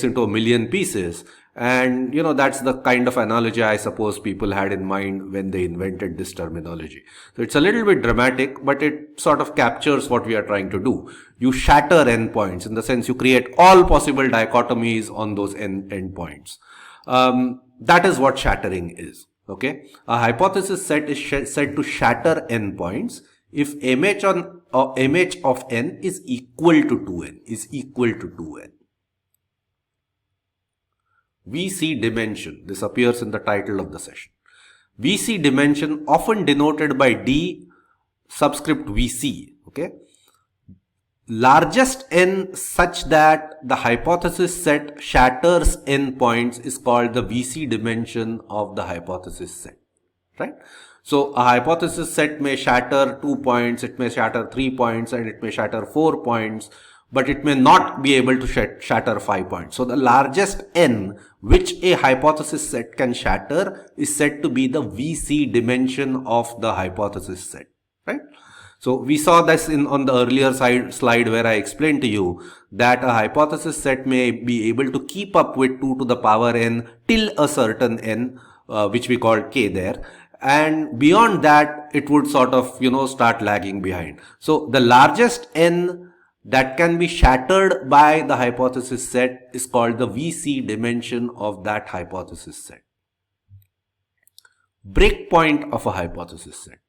into a million pieces. And that's the kind of analogy I suppose people had in mind when they invented this terminology. So it's a little bit dramatic, but it sort of captures what we are trying to do. You shatter n points, in the sense you create all possible dichotomies on those n points. That is what shattering is. Okay, a hypothesis set is said to shatter n points if mh of n is equal to 2n. VC dimension. This appears in the title of the session. VC dimension, often denoted by D subscript VC. Okay, largest n such that the hypothesis set shatters n points is called the VC dimension of the hypothesis set. Right? So a hypothesis set may shatter 2 points, it may shatter 3 points, and it may shatter 4 points, but it may not be able to shatter 5 points. So the largest n which a hypothesis set can shatter is said to be the VC dimension of the hypothesis set, right? So we saw this on the earlier slide where I explained to you that a hypothesis set may be able to keep up with 2 to the power n till a certain n, which we call k there. And beyond that, it would sort of, start lagging behind. So the largest n that can be shattered by the hypothesis set is called the VC dimension of that hypothesis set. Breakpoint of a hypothesis set.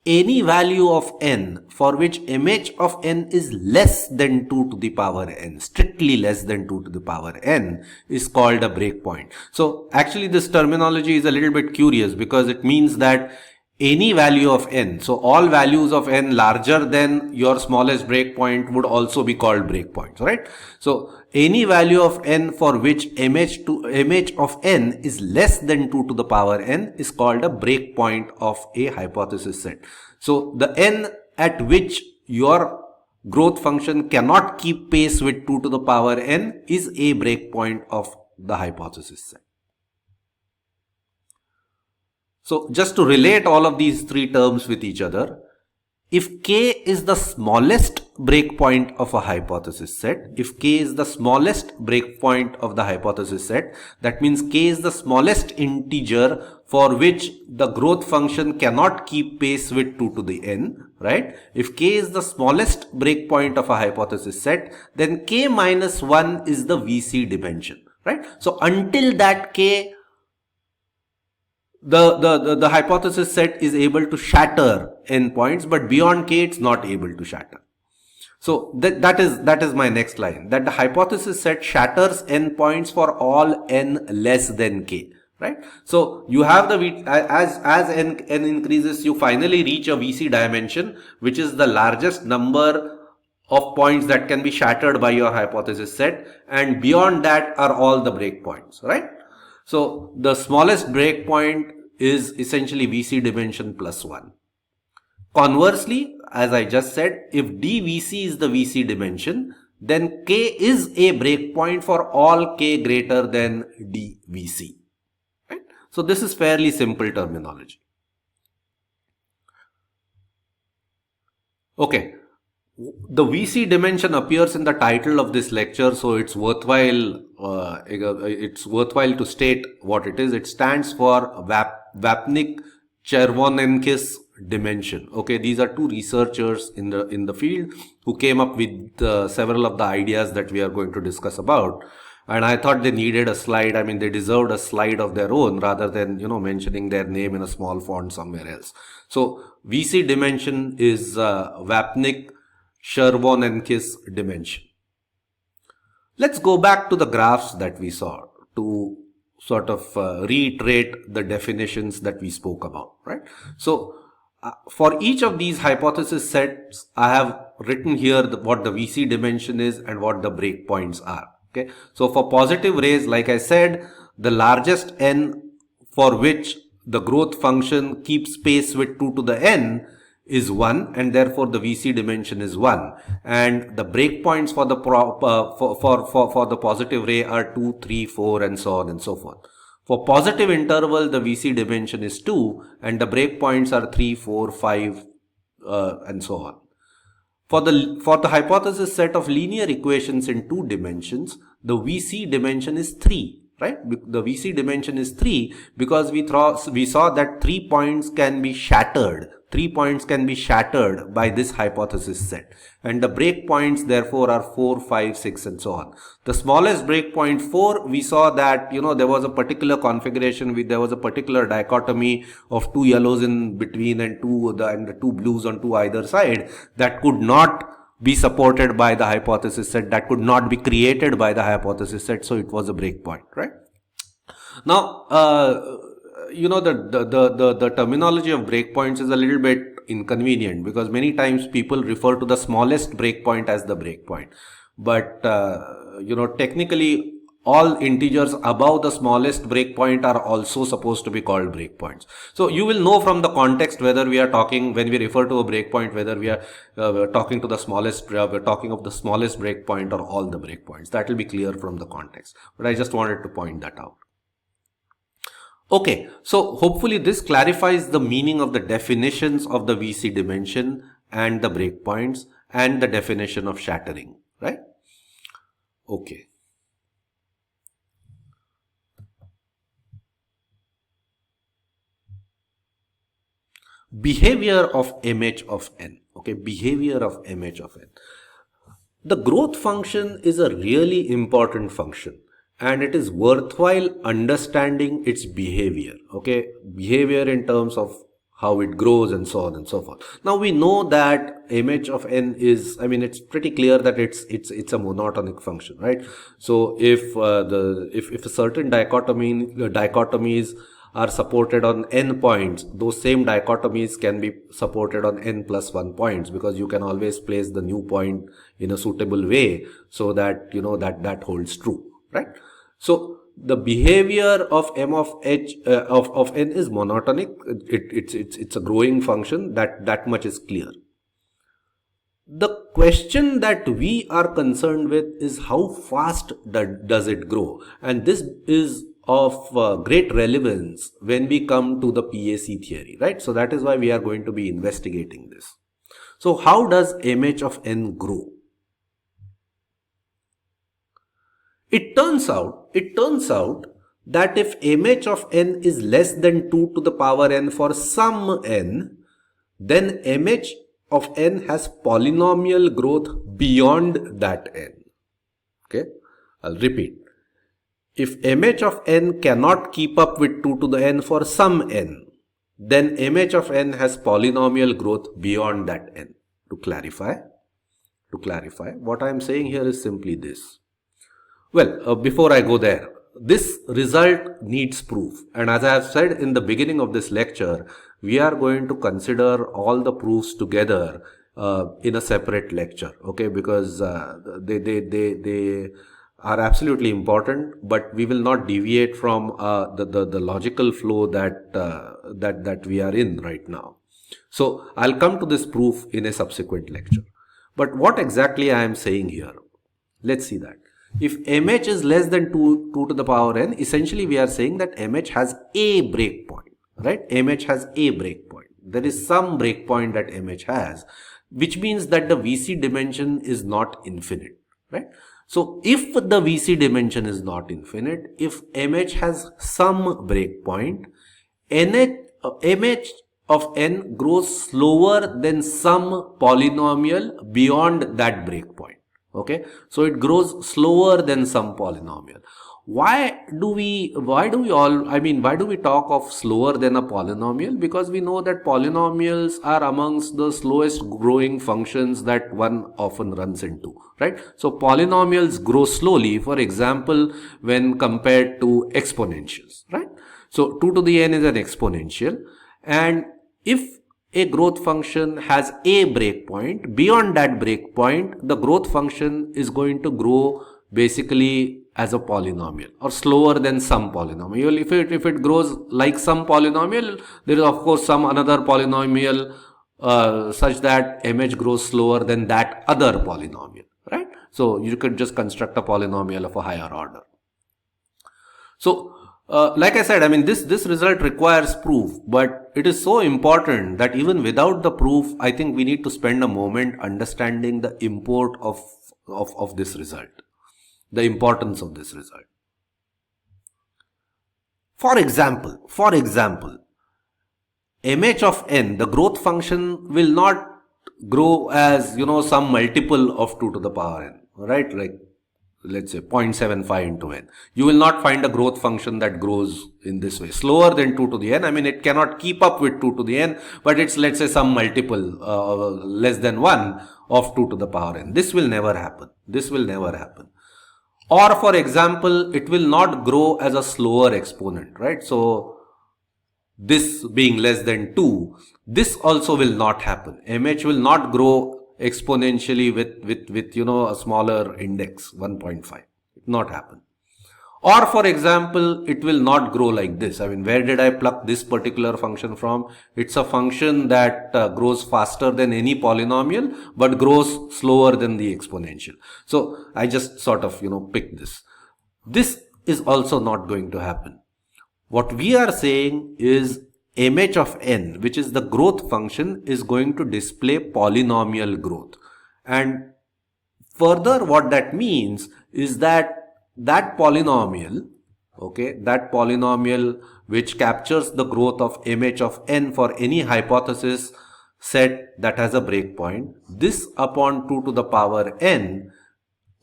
Any value of n for which image of n is less than 2 to the power n, strictly less than 2 to the power n, is called a breakpoint. So actually this terminology is a little bit curious because it means that any value of n, so all values of n larger than your smallest breakpoint would also be called breakpoints, right? So any value of n for which image of n is less than 2 to the power n is called a breakpoint of a hypothesis set. So the n at which your growth function cannot keep pace with 2 to the power n is a breakpoint of the hypothesis set. So just to relate all of these three terms with each other, if k is the smallest breakpoint of a hypothesis set, if k is the smallest breakpoint of the hypothesis set, that means k is the smallest integer for which the growth function cannot keep pace with 2 to the n, right? If k is the smallest breakpoint of a hypothesis set, then k minus 1 is the VC dimension, right? So until that k, the hypothesis set is able to shatter n points, but beyond k it's not able to shatter. So that is my next line, that the hypothesis set shatters n points for all n less than k, right? So you have as n increases, you finally reach a VC dimension, which is the largest number of points that can be shattered by your hypothesis set, and beyond that are all the breakpoints, right? So the smallest breakpoint is essentially VC dimension plus 1. Conversely, as I just said, if dVC is the VC dimension, then k is a breakpoint for all k greater than dVC. Right? So this is fairly simple terminology. Okay. The VC dimension appears in the title of this lecture, so it's worthwhile to state what it is. It stands for Vapnik-Chervonenkis dimension. Okay, these are two researchers in the field who came up with several of the ideas that we are going to discuss about. And I thought they needed a slide. I mean, they deserved a slide of their own rather than, mentioning their name in a small font somewhere else. So VC dimension is Vapnik-Chervonenkis dimension. Let's go back to the graphs that we saw to sort of reiterate the definitions that we spoke about, right? So for each of these hypothesis sets, I have written here what the VC dimension is and what the breakpoints are. Okay. So for positive rays, like I said, the largest n for which the growth function keeps pace with 2 to the n is 1, and therefore the VC dimension is 1, and the breakpoints for the for the positive ray are 2, 3, 4, and so on and so forth. For positive interval, the VC dimension is 2, and the breakpoints are 3, 4, 5, and so on. For the hypothesis set of linear equations in 2 dimensions, the VC dimension is 3. Right? The VC dimension is 3 because we saw that 3 points can be shattered. 3 points can be shattered by this hypothesis set. And the breakpoints therefore are 4, 5, 6 and so on. The smallest breakpoint 4, we saw that, there was a particular configuration there was a particular dichotomy of 2 yellows in between and the 2 blues on either side that could not be supported by the hypothesis set, that could not be created by the hypothesis set, so it was a breakpoint, right? Now, the terminology of breakpoints is a little bit inconvenient because many times people refer to the smallest breakpoint as the breakpoint, but technically all integers above the smallest breakpoint are also supposed to be called breakpoints. So you will know from the context whether we are talking, when we refer to a breakpoint, whether we are talking to the smallest, we're talking of the smallest breakpoint or all the breakpoints. That will be clear from the context. But I just wanted to point that out. Okay, so hopefully this clarifies the meaning of the definitions of the VC dimension and the breakpoints and the definition of shattering, right? Okay. Behavior of mh of n. Okay, behavior of mh of n. The growth function is a really important function, and it is worthwhile understanding its behavior. Okay, behavior in terms of how it grows and so on and so forth. Now we know that mh of n is, I mean, it's pretty clear that it's a monotonic function, right? So if if a certain dichotomies are supported on n points, those same dichotomies can be supported on n plus 1 points, because you can always place the new point in a suitable way so that that holds true, right? So the behavior of m of h of n is monotonic. It's a growing function, that much is clear. The question that we are concerned with is how fast does it grow, and this is of great relevance when we come to the PAC theory, right? So that is why we are going to be investigating this. So how does mh of n grow? It turns out that if mh of n is less than 2 to the power n for some n, then mh of n has polynomial growth beyond that n. Okay, I'll repeat. If mh of n cannot keep up with 2 to the n for some n, then mh of n has polynomial growth beyond that n. To clarify, what I am saying here is simply this. Well, before I go there, this result needs proof. And as I have said in the beginning of this lecture, we are going to consider all the proofs together in a separate lecture, okay? Because they are absolutely important, but we will not deviate from the logical flow that we are in right now. So I'll come to this proof in a subsequent lecture. But what exactly I am saying here? Let's see that. If mh is less than 2 to the power n, essentially we are saying that mh has a breakpoint, right? mh has a breakpoint. There is some breakpoint that mh has, which means that the VC dimension is not infinite, right? So if the VC dimension is not infinite, if mh has some breakpoint, mh of n grows slower than some polynomial beyond that breakpoint. Okay, so it grows slower than some polynomial. Why do we talk of slower than a polynomial? Because we know that polynomials are amongst the slowest growing functions that one often runs into, right? So polynomials grow slowly, for example, when compared to exponentials, right? So 2 to the n is an exponential, and if a growth function has a breakpoint, beyond that breakpoint, the growth function is going to grow basically as a polynomial or slower than some polynomial. If it grows like some polynomial, there is of course some another polynomial such that mh grows slower than that other polynomial, right? So you could just construct a polynomial of a higher order. So like I said, I mean, this result requires proof, but it is so important that even without the proof, I think we need to spend a moment understanding the import of this result, the importance of this result. For example, mh of n, the growth function will not grow as, some multiple of 2 to the power n, right? Like, let's say 0.75 into n. You will not find a growth function that grows in this way, slower than 2 to the n. I mean, it cannot keep up with 2 to the n, but it's, let's say, some multiple less than 1 of 2 to the power n. This will never happen. Or, for example, it will not grow as a slower exponent, right? So this being less than 2, this also will not happen. mh will not grow exponentially with a smaller index, 1.5. It not happen. Or, for example, it will not grow like this. I mean, where did I pluck this particular function from? It's a function that grows faster than any polynomial, but grows slower than the exponential. So I just sort of, picked this. This is also not going to happen. What we are saying is mh of n, which is the growth function, is going to display polynomial growth. And further, what that means is that polynomial, okay, that polynomial which captures the growth of mh of n for any hypothesis set that has a breakpoint, this upon 2 to the power n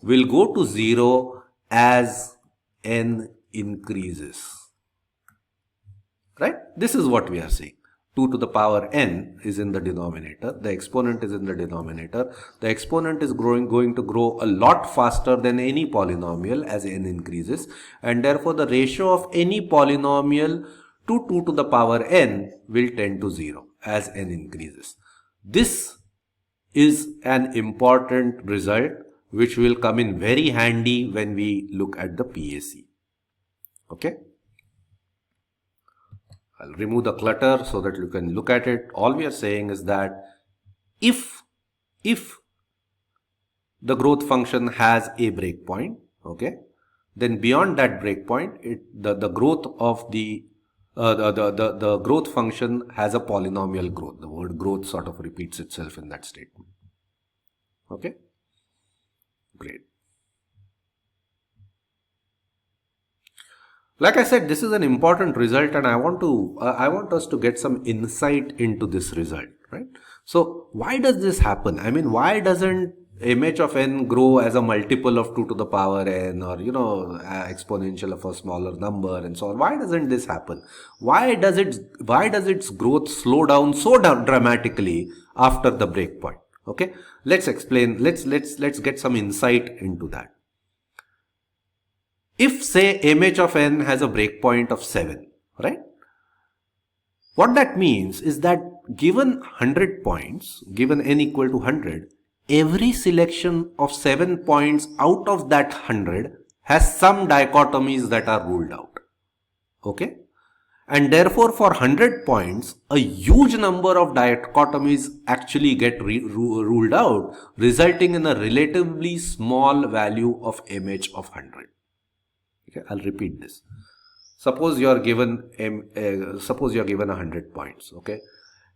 will go to 0 as n increases. Right? This is what we are saying. 2 to the power n is in the denominator. The exponent is in the denominator. The exponent is going to grow a lot faster than any polynomial as n increases. And therefore, the ratio of any polynomial to 2 to the power n will tend to 0 as n increases. This is an important result which will come in very handy when we look at the PAC. Okay? I'll remove the clutter so that you can look at it. All we are saying is that if the growth function has a breakpoint, okay, then beyond that breakpoint, the growth of the growth function has a polynomial growth. The word growth sort of repeats itself in that statement. Okay, great. Like I said, this is an important result, and I want us to get some insight into this result, right? So why does this happen? I mean, why doesn't mh of n grow as a multiple of 2 to the power n, or exponential of a smaller number and so on? Why doesn't this happen? Why does its growth slow down so dramatically after the breakpoint? Okay, let's explain. Let's get some insight into that. If, say, mh of n has a breakpoint of 7, right? What that means is that given 100 points, given n equal to 100, every selection of 7 points out of that 100 has some dichotomies that are ruled out. Okay? And therefore, for 100 points, a huge number of dichotomies actually get ruled out, resulting in a relatively small value of mh of 100. Okay, I'll repeat this. Suppose you are given 100 points, okay,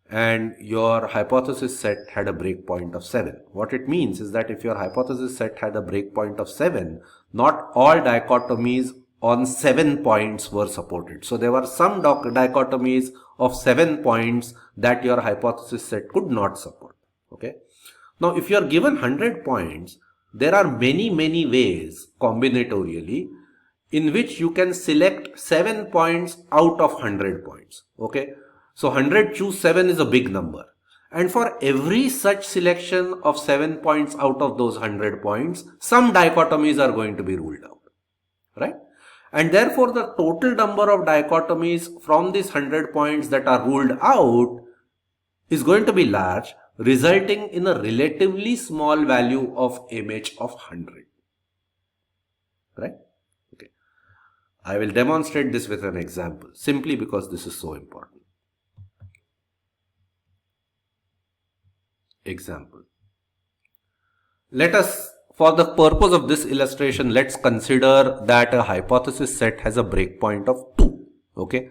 and your hypothesis set had a breakpoint of 7. What it means is that if your hypothesis set had a breakpoint of 7, not all dichotomies on 7 points were supported. So there were some dichotomies of 7 points that your hypothesis set could not support. Okay. Now, if you are given 100 points, there are many ways combinatorially in which you can select 7 points out of 100 points. Okay. So 100 choose 7 is a big number. And for every such selection of 7 points out of those 100 points, some dichotomies are going to be ruled out. Right? And therefore, the total number of dichotomies from these 100 points that are ruled out is going to be large, resulting in a relatively small value of mh of 100. Right? Okay. I will demonstrate this with an example, simply because this is so important. Example. Let us, for the purpose of this illustration, let's consider that a hypothesis set has a breakpoint of 2. Okay.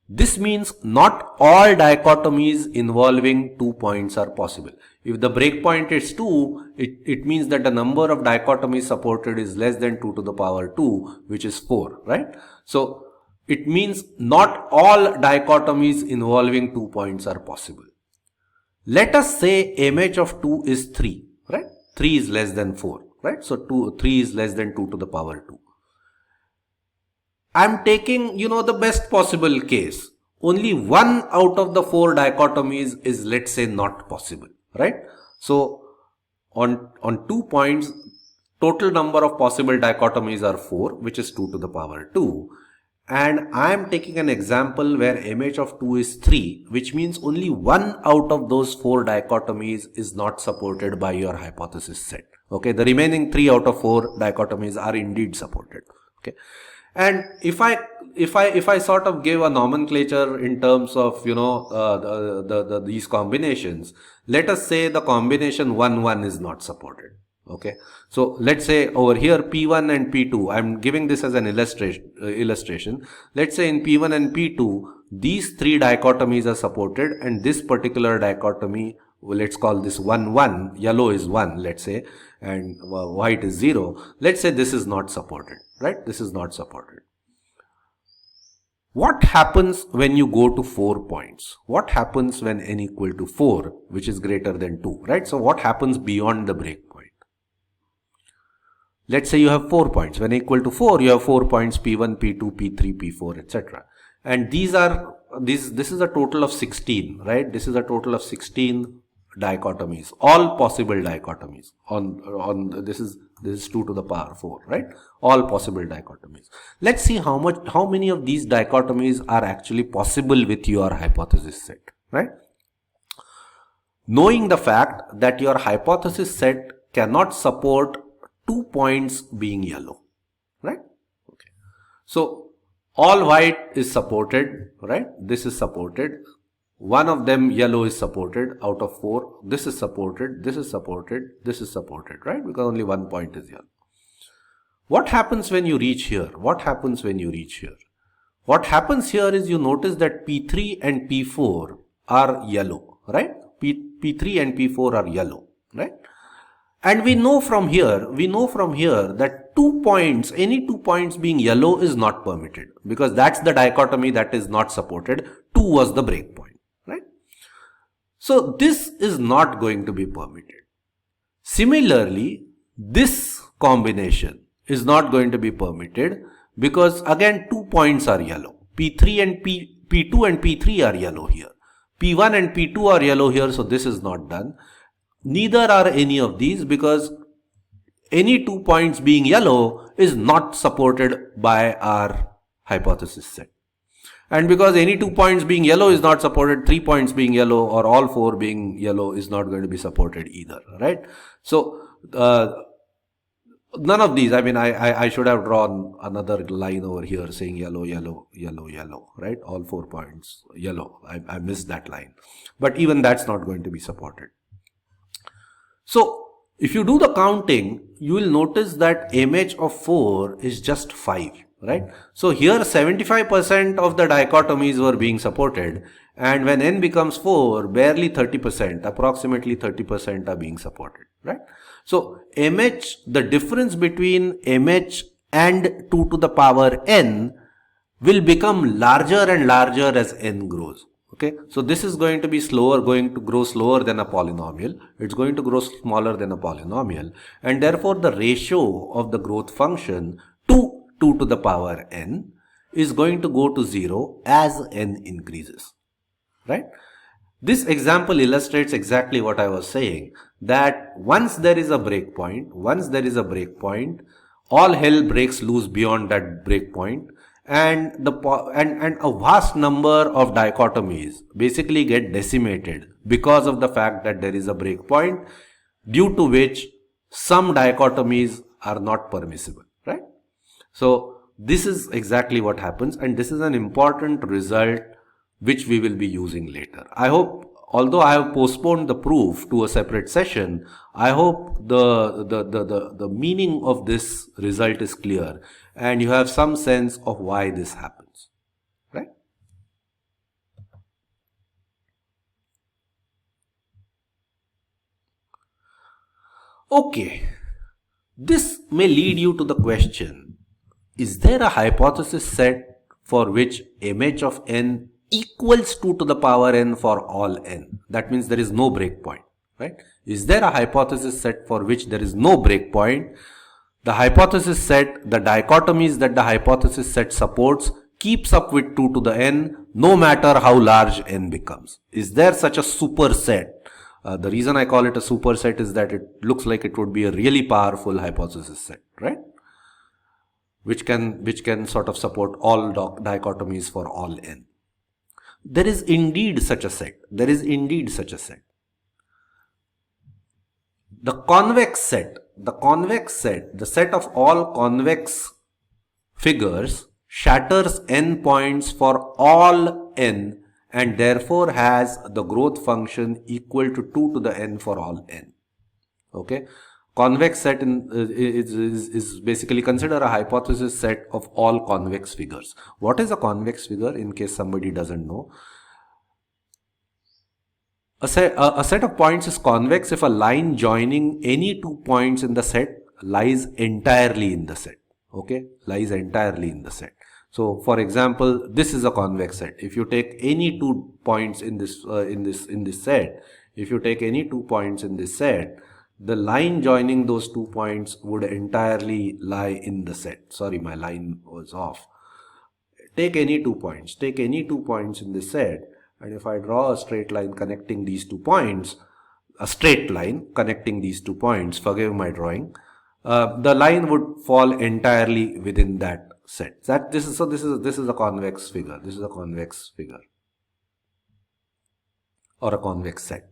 This means not all dichotomies involving 2 points are possible. If the breakpoint is 2, it means that the number of dichotomies supported is less than 2 to the power 2, which is 4, right? So it means not all dichotomies involving 2 points are possible. Let us say mh of 2 is 3, right? 3 is less than 4, right? So 3 is less than 2 to the power 2. I am taking, the best possible case. Only 1 out of the 4 dichotomies is, let's say, not possible, right? So on 2 points, total number of possible dichotomies are 4, which is 2 to the power 2. And I am taking an example where mh of 2 is 3, which means only 1 out of those 4 dichotomies is not supported by your hypothesis set. Okay, the remaining 3 out of 4 dichotomies are indeed supported. Okay, and if I sort of give a nomenclature in terms of these combinations, let us say the combination 1-1 is not supported. Okay, so let's say over here P1 and P2, I'm giving this as an illustration. Let's say in P1 and P2, these three dichotomies are supported, and this particular dichotomy, well, let's call this 1, 1, yellow is 1, let's say, and white is 0. Let's say this is not supported, right? This is not supported. What happens when you go to 4 points? What happens when n equal to 4, which is greater than 2, right? So what happens beyond the breakpoint? Let's say you have 4 points. When n equal to 4, you have 4 points P1, P2, P3, P4, etc. And this is a total of 16, right? This is a total of 16 dichotomies, all possible dichotomies. This is 2 to the power 4, right? All possible dichotomies. Let's see how many of these dichotomies are actually possible with your hypothesis set, right? Knowing the fact that your hypothesis set cannot support 2 points being yellow, right? Okay. So all white is supported, right? This is supported. One of them, yellow, is supported out of 4. This is supported, this is supported, this is supported, right? Because only 1 point is yellow. What happens when you reach here? What happens when you reach here? What happens here is you notice that P3 and P4 are yellow, right? P3 and P4 are yellow, right? And we know from here that 2 points, any 2 points being yellow is not permitted, because that's the dichotomy that is not supported. 2 was the breakpoint. So this is not going to be permitted. Similarly, this combination is not going to be permitted because again 2 points are yellow. P2 and P3 are yellow here. P1 and P2 are yellow here, so this is not done. Neither are any of these, because any 2 points being yellow is not supported by our hypothesis set. And because any 2 points being yellow is not supported, 3 points being yellow or all 4 being yellow is not going to be supported either, right? So, none of these, I mean, I should have drawn another line over here saying yellow, yellow, yellow, yellow, right? All 4 points yellow. I missed that line. But even that's not going to be supported. So, if you do the counting, you will notice that MH of 4 is just 5. Right? So here 75% of the dichotomies were being supported, and when n becomes 4, barely 30%, approximately 30% are being supported, right? So MH, the difference between MH and 2 to the power n will become larger and larger as n grows. Okay, so this is going to be going to grow slower than a polynomial. It's going to grow smaller than a polynomial, and therefore the ratio of the growth function to 2 to the power n is going to go to 0 as n increases, right? This example illustrates exactly what I was saying, that once there is a breakpoint, all hell breaks loose beyond that breakpoint, and a vast number of dichotomies basically get decimated because of the fact that there is a breakpoint, due to which some dichotomies are not permissible, right? So this is exactly what happens, and this is an important result which we will be using later. I hope, although I have postponed the proof to a separate session, I hope the meaning of this result is clear and you have some sense of why this happens, right? Okay, this may lead you to the question, is there a hypothesis set for which MH of n equals 2 to the power n for all n? That means there is no breakpoint, right? Is there a hypothesis set for which there is no breakpoint? The hypothesis set, the dichotomies that the hypothesis set supports, keeps up with 2 to the n, no matter how large n becomes. Is there such a superset? The reason I call it a superset is that it looks like it would be a really powerful hypothesis set, right? Which can sort of support all dichotomies for all n. There is indeed such a set. The convex set, the set of all convex figures shatters n points for all n and therefore has the growth function equal to 2 to the n for all n. Okay. Convex set is basically consider a hypothesis set of all convex figures. What is a convex figure, in case somebody doesn't know? A set of points is convex if a line joining any two points in the set lies entirely in the set. Okay, lies entirely in the set. So, for example, this is a convex set. If you take any 2 points in this set, if you take any 2 points in this set, the line joining those 2 points would entirely lie in the set. Sorry, my line was off. Take any 2 points. Take any 2 points in this set. And if I draw a straight line connecting these 2 points, a straight line connecting these 2 points, forgive my drawing, the line would fall entirely within that set. This is a convex figure. This is a convex figure or a convex set.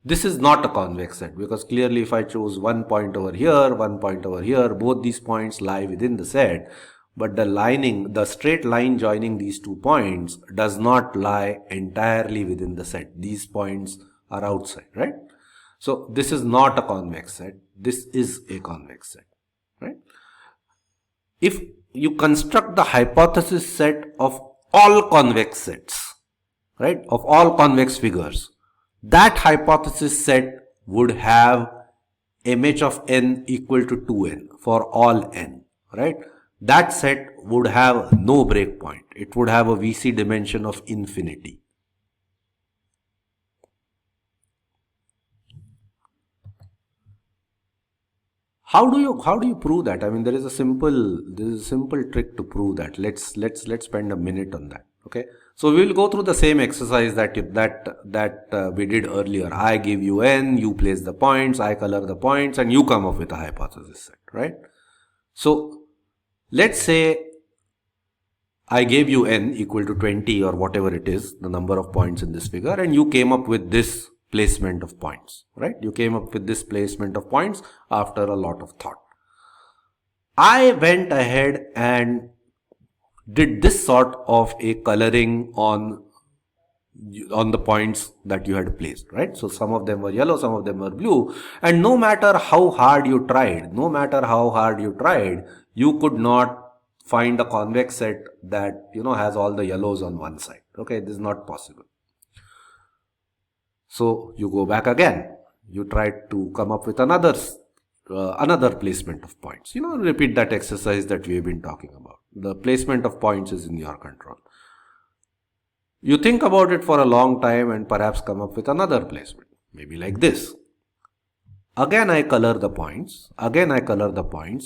This is not a convex set, because clearly if I choose 1 point over here, 1 point over here, both these points lie within the set. But the straight line joining these 2 points does not lie entirely within the set. These points are outside, right? So this is not a convex set. This is a convex set, right? If you construct the hypothesis set of all convex sets, right, of all convex figures, that hypothesis set would have mh of n equal to 2n for all n, right? That set would have no breakpoint. It would have a VC dimension of infinity. How do you prove that? I mean, there is a simple trick to prove that. Let's spend a minute on that. Okay. So we will go through the same exercise that we did earlier. I give you n, you place the points, I color the points, and you come up with a hypothesis set, right? So let's say I gave you n equal to 20 or whatever it is, the number of points in this figure, and you came up with this placement of points, right? You came up with this placement of points after a lot of thought. I went ahead and did this sort of a coloring on the points that you had placed, right? So some of them were yellow, some of them were blue, and no matter how hard you tried, you could not find a convex set that, has all the yellows on one side. Okay, this is not possible. So you go back again. You try to come up with another placement of points. Repeat that exercise that we have been talking about. The placement of points is in your control. You think about it for a long time and perhaps come up with another placement. Maybe like this. Again, I color the points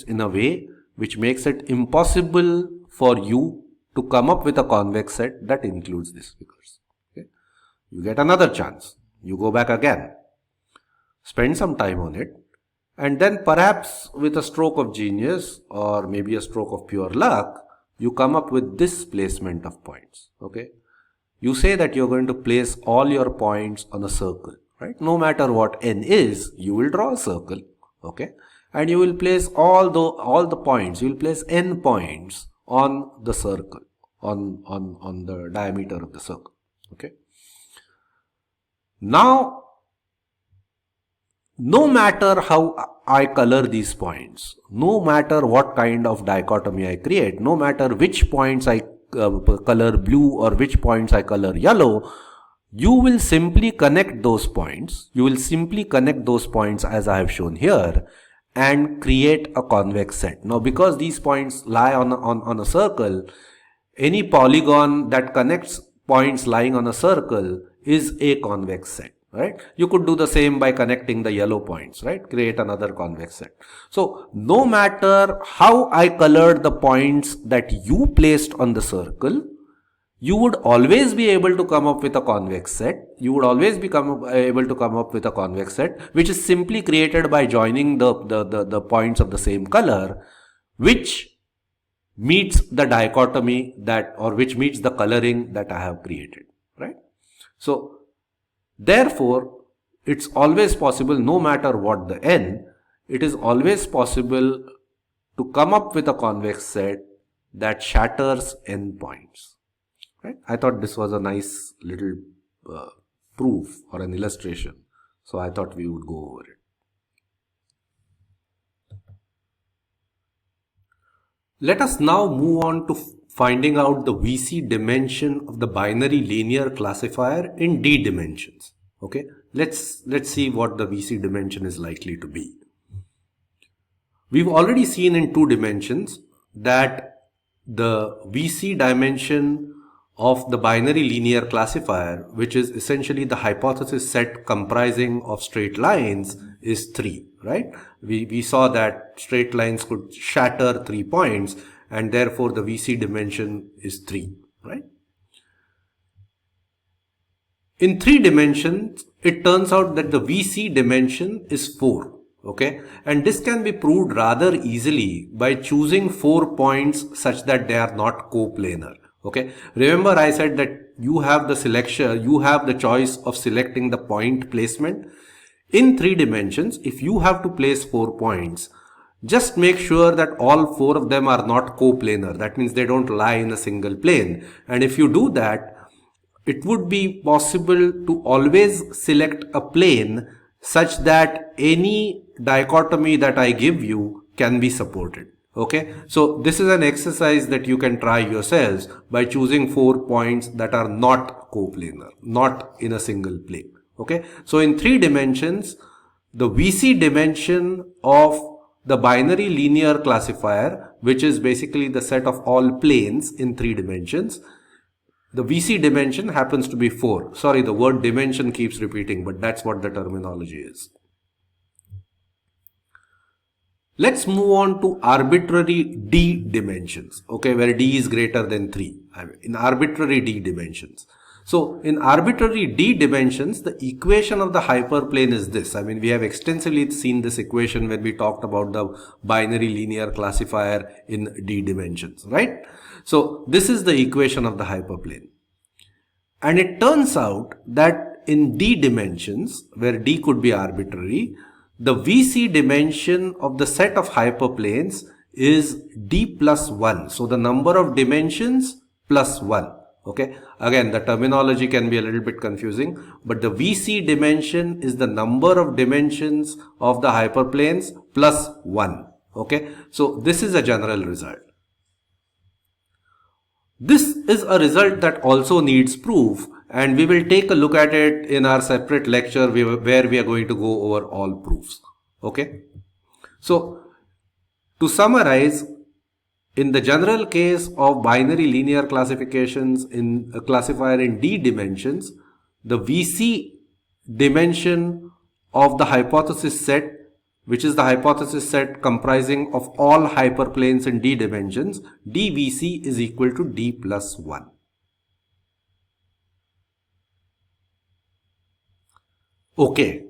in a way which makes it impossible for you to come up with a convex set that includes these figures. Okay? You get another chance. You go back again. Spend some time on it. And then perhaps with a stroke of genius or maybe a stroke of pure luck, you come up with this placement of points. Okay? You say that you're going to place all your points on a circle, right? No matter what n is, you will draw a circle, okay? And you will place all the points, you will place n points on the circle, on the diameter of the circle, okay? Now, no matter how I color these points, no matter what kind of dichotomy I create, no matter which points I color blue or which points I color yellow, you will simply connect those points. You will simply connect those points as I have shown here and create a convex set. Now, because these points lie on a circle, any polygon that connects points lying on a circle is a convex set. Right? You could do the same by connecting the yellow points, right? Create another convex set. So, no matter how I colored the points that you placed on the circle, you would always be able to come up with a convex set. You would always be able to come up with a convex set, which is simply created by joining the points of the same color, which meets the dichotomy which meets the coloring that I have created, right? So, therefore, it's always possible, no matter what the n, it is always possible to come up with a convex set that shatters n points. Right? I thought this was a nice little proof or an illustration. So I thought we would go over it. Let us now move on to finding out the VC dimension of the binary linear classifier in D dimensions. Okay, let's see what the VC dimension is likely to be. We've already seen in 2 dimensions that the VC dimension of the binary linear classifier, which is essentially the hypothesis set comprising of straight lines, is 3, right? We saw that straight lines could shatter 3 points, and therefore the VC dimension is 3, right? In 3 dimensions, it turns out that the VC dimension is 4. Okay, and this can be proved rather easily by choosing 4 points such that they are not coplanar. Okay, remember I said that you have the choice of selecting the point placement. In 3 dimensions, if you have to place 4 points, just make sure that all 4 of them are not coplanar. That means they don't lie in a single plane. And if you do that, it would be possible to always select a plane such that any dichotomy that I give you can be supported. Okay, so this is an exercise that you can try yourselves by choosing 4 points that are not coplanar, not in a single plane. Okay, so in 3 dimensions, the VC dimension of the binary linear classifier, which is basically the set of all planes in 3 dimensions, the VC dimension happens to be 4. Sorry, the word dimension keeps repeating, but that's what the terminology is. Let's move on to arbitrary D dimensions, okay, where D is greater than 3, in arbitrary D dimensions. So in arbitrary D dimensions, the equation of the hyperplane is this. We have extensively seen this equation when we talked about the binary linear classifier in D dimensions, right? So this is the equation of the hyperplane. And it turns out that in D dimensions, where D could be arbitrary, the VC dimension of the set of hyperplanes is D plus 1. So the number of dimensions plus 1. Okay, again the terminology can be a little bit confusing, but the VC dimension is the number of dimensions of the hyperplanes plus 1. Okay, so this is a general result. This is a result that also needs proof, and we will take a look at it in our separate lecture where we are going to go over all proofs. Okay, so to summarize, in the general case of binary linear classifications in a classifier in D dimensions, the VC dimension of the hypothesis set, which is the hypothesis set comprising of all hyperplanes in D dimensions, dVC is equal to D plus 1. Okay,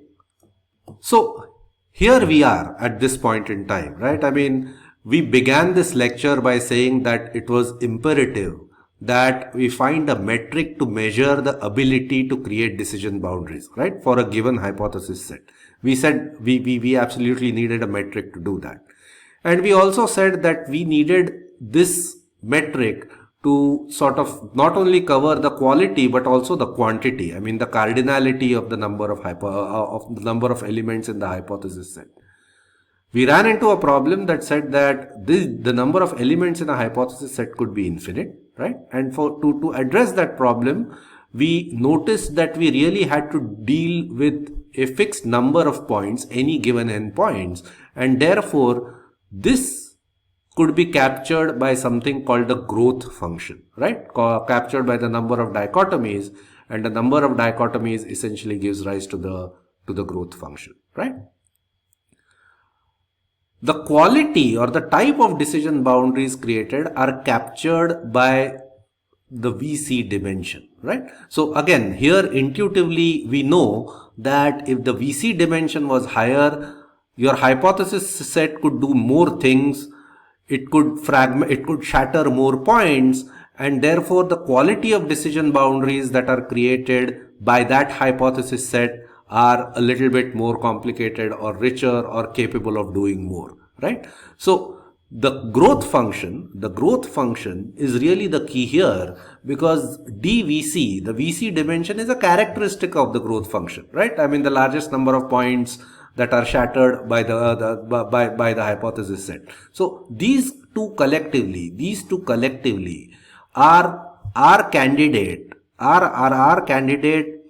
so here we are at this point in time, right? We began this lecture by saying that it was imperative that we find a metric to measure the ability to create decision boundaries, right, for a given hypothesis set. We said we absolutely needed a metric to do that. And we also said that we needed this metric to sort of not only cover the quality but also the quantity, the cardinality of the number of elements in the hypothesis set. We ran into a problem that said that the number of elements in a hypothesis set could be infinite, right? And to address that problem, we noticed that we really had to deal with a fixed number of points, any given n points, and therefore this could be captured by something called the growth function, right? Captured by the number of dichotomies, and the number of dichotomies essentially gives rise to the growth function, right? The quality or the type of decision boundaries created are captured by the VC dimension, right? So again, here intuitively we know that if the VC dimension was higher, your hypothesis set could do more things, it could shatter more points, and therefore the quality of decision boundaries that are created by that hypothesis set are a little bit more complicated or richer or capable of doing more, right? So the growth function is really the key here, because dVC, the VC dimension, is a characteristic of the growth function, right? The largest number of points that are shattered by the hypothesis set. So these two collectively are candidate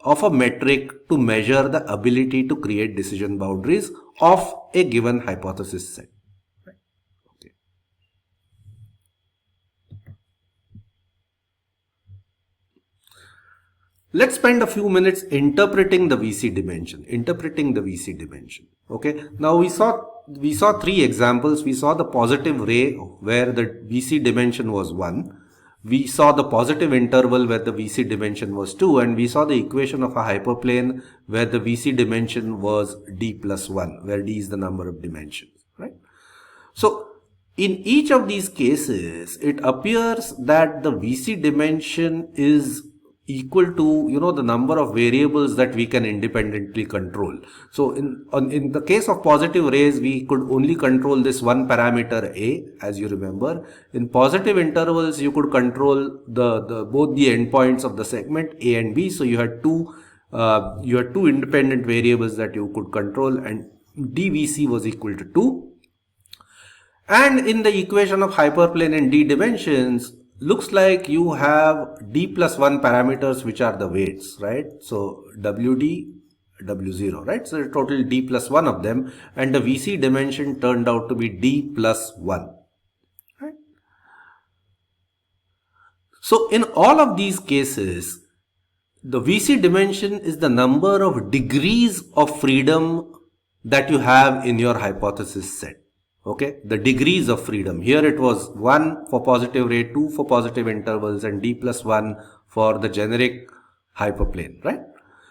of a metric to measure the ability to create decision boundaries of a given hypothesis set. Okay. Let's spend a few minutes interpreting the VC dimension. Okay. Now we saw three examples. We saw the positive ray where the VC dimension was 1. We saw the positive interval where the VC dimension was 2, and we saw the equation of a hyperplane where the VC dimension was d plus 1, where d is the number of dimensions, right? So in each of these cases, it appears that the VC dimension is equal to, the number of variables that we can independently control. So in the case of positive rays, we could only control this one parameter A, as you remember. In positive intervals, you could control both the endpoints of the segment A and B. So you had two independent variables that you could control, and dVC was equal to 2. And in the equation of hyperplane in d dimensions, looks like you have d plus 1 parameters, which are the weights, right? So WD, W0, right? So total d plus 1 of them, and the VC dimension turned out to be d plus 1, right? So in all of these cases, the VC dimension is the number of degrees of freedom that you have in your hypothesis set. Okay, the degrees of freedom. Here it was 1 for positive ray, 2 for positive intervals, and d plus 1 for the generic hyperplane, right?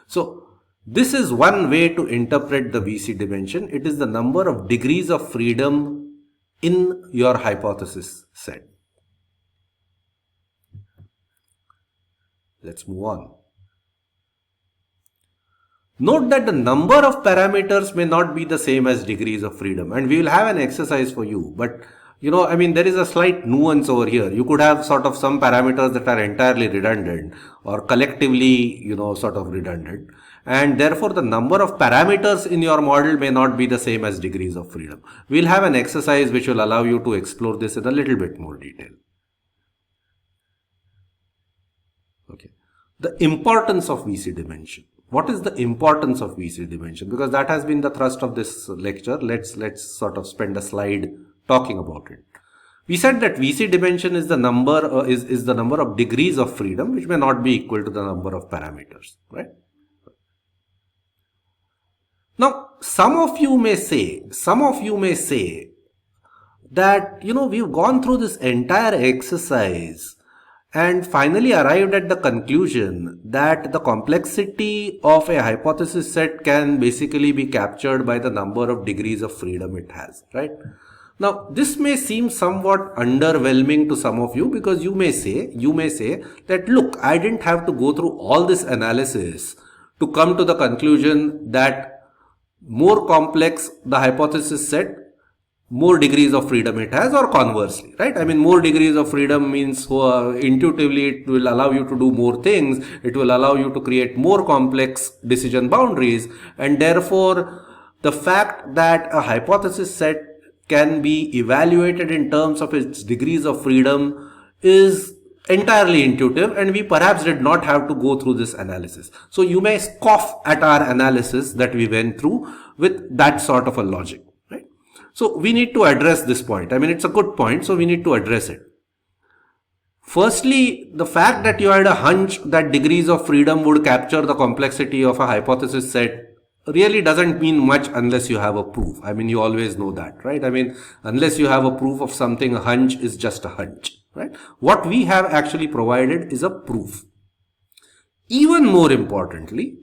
So this is one way to interpret the VC dimension. It is the number of degrees of freedom in your hypothesis set. Let's move on. Note that the number of parameters may not be the same as degrees of freedom, and we will have an exercise for you. But there is a slight nuance over here. You could have sort of some parameters that are entirely redundant or collectively, sort of redundant. And therefore, the number of parameters in your model may not be the same as degrees of freedom. We'll have an exercise which will allow you to explore this in a little bit more detail. Okay. The importance of VC dimension. What is the importance of VC dimension? Because that has been the thrust of this lecture. Let's sort of spend a slide talking about it. We said that VC dimension is the number is the number of degrees of freedom, which may not be equal to the number of parameters, right? Now, some of you may say that we've gone through this entire exercise and finally arrived at the conclusion that the complexity of a hypothesis set can basically be captured by the number of degrees of freedom it has, right? Now, this may seem somewhat underwhelming to some of you, because you may say that, look, I didn't have to go through all this analysis to come to the conclusion that more complex the hypothesis set, more degrees of freedom it has, or conversely, right? More degrees of freedom means intuitively it will allow you to do more things. It will allow you to create more complex decision boundaries. And therefore, the fact that a hypothesis set can be evaluated in terms of its degrees of freedom is entirely intuitive, and we perhaps did not have to go through this analysis. So you may scoff at our analysis that we went through with that sort of a logic. So we need to address this point. It's a good point, so we need to address it. Firstly, the fact that you had a hunch that degrees of freedom would capture the complexity of a hypothesis set really doesn't mean much unless you have a proof. You always know that, right? Unless you have a proof of something, a hunch is just a hunch, right? What we have actually provided is a proof. Even more importantly,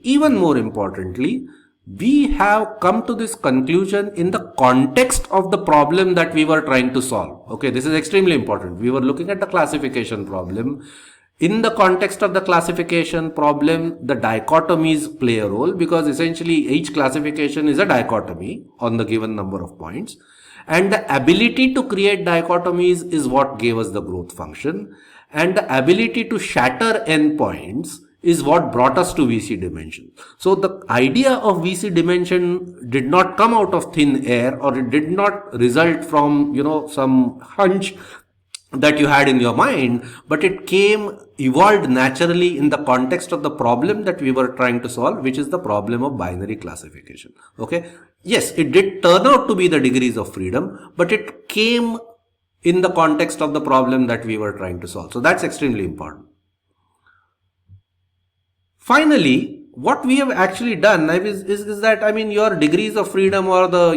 we have come to this conclusion in the context of the problem that we were trying to solve. Okay, this is extremely important. We were looking at the classification problem. In the context of the classification problem, the dichotomies play a role, because essentially each classification is a dichotomy on the given number of points. And the ability to create dichotomies is what gave us the growth function. And the ability to shatter n points is what brought us to VC dimension. So the idea of VC dimension did not come out of thin air, or it did not result from, some hunch that you had in your mind, but it evolved naturally in the context of the problem that we were trying to solve, which is the problem of binary classification. Okay. Yes, it did turn out to be the degrees of freedom, but it came in the context of the problem that we were trying to solve. So that's extremely important. Finally, what we have actually done is that, your degrees of freedom, or the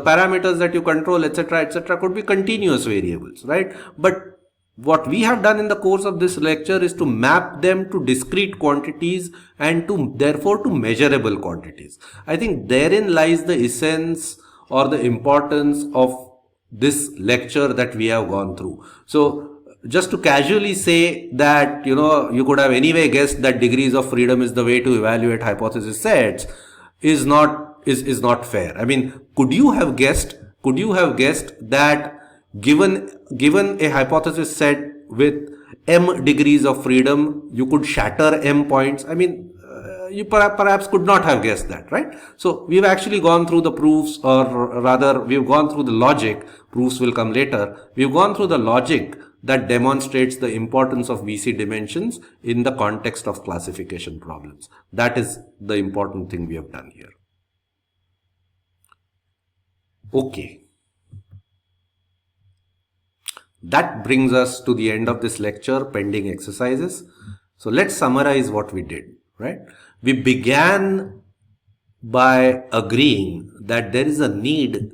parameters that you control, etc., could be continuous variables, right? But what we have done in the course of this lecture is to map them to discrete quantities and therefore to measurable quantities. I think therein lies the essence or the importance of this lecture that we have gone through. So just to casually say that, you could have anyway guessed that degrees of freedom is the way to evaluate hypothesis sets is not fair. Could you have guessed that given a hypothesis set with m degrees of freedom, you could shatter m points? You perhaps could not have guessed that, right? So we've actually gone through the proofs, or rather we've gone through the logic. Proofs will come later. We've gone through the logic that demonstrates the importance of VC dimensions in the context of classification problems. That is the important thing we have done here. Okay. That brings us to the end of this lecture, pending exercises. So let's summarize what we did, right? We began by agreeing that there is a need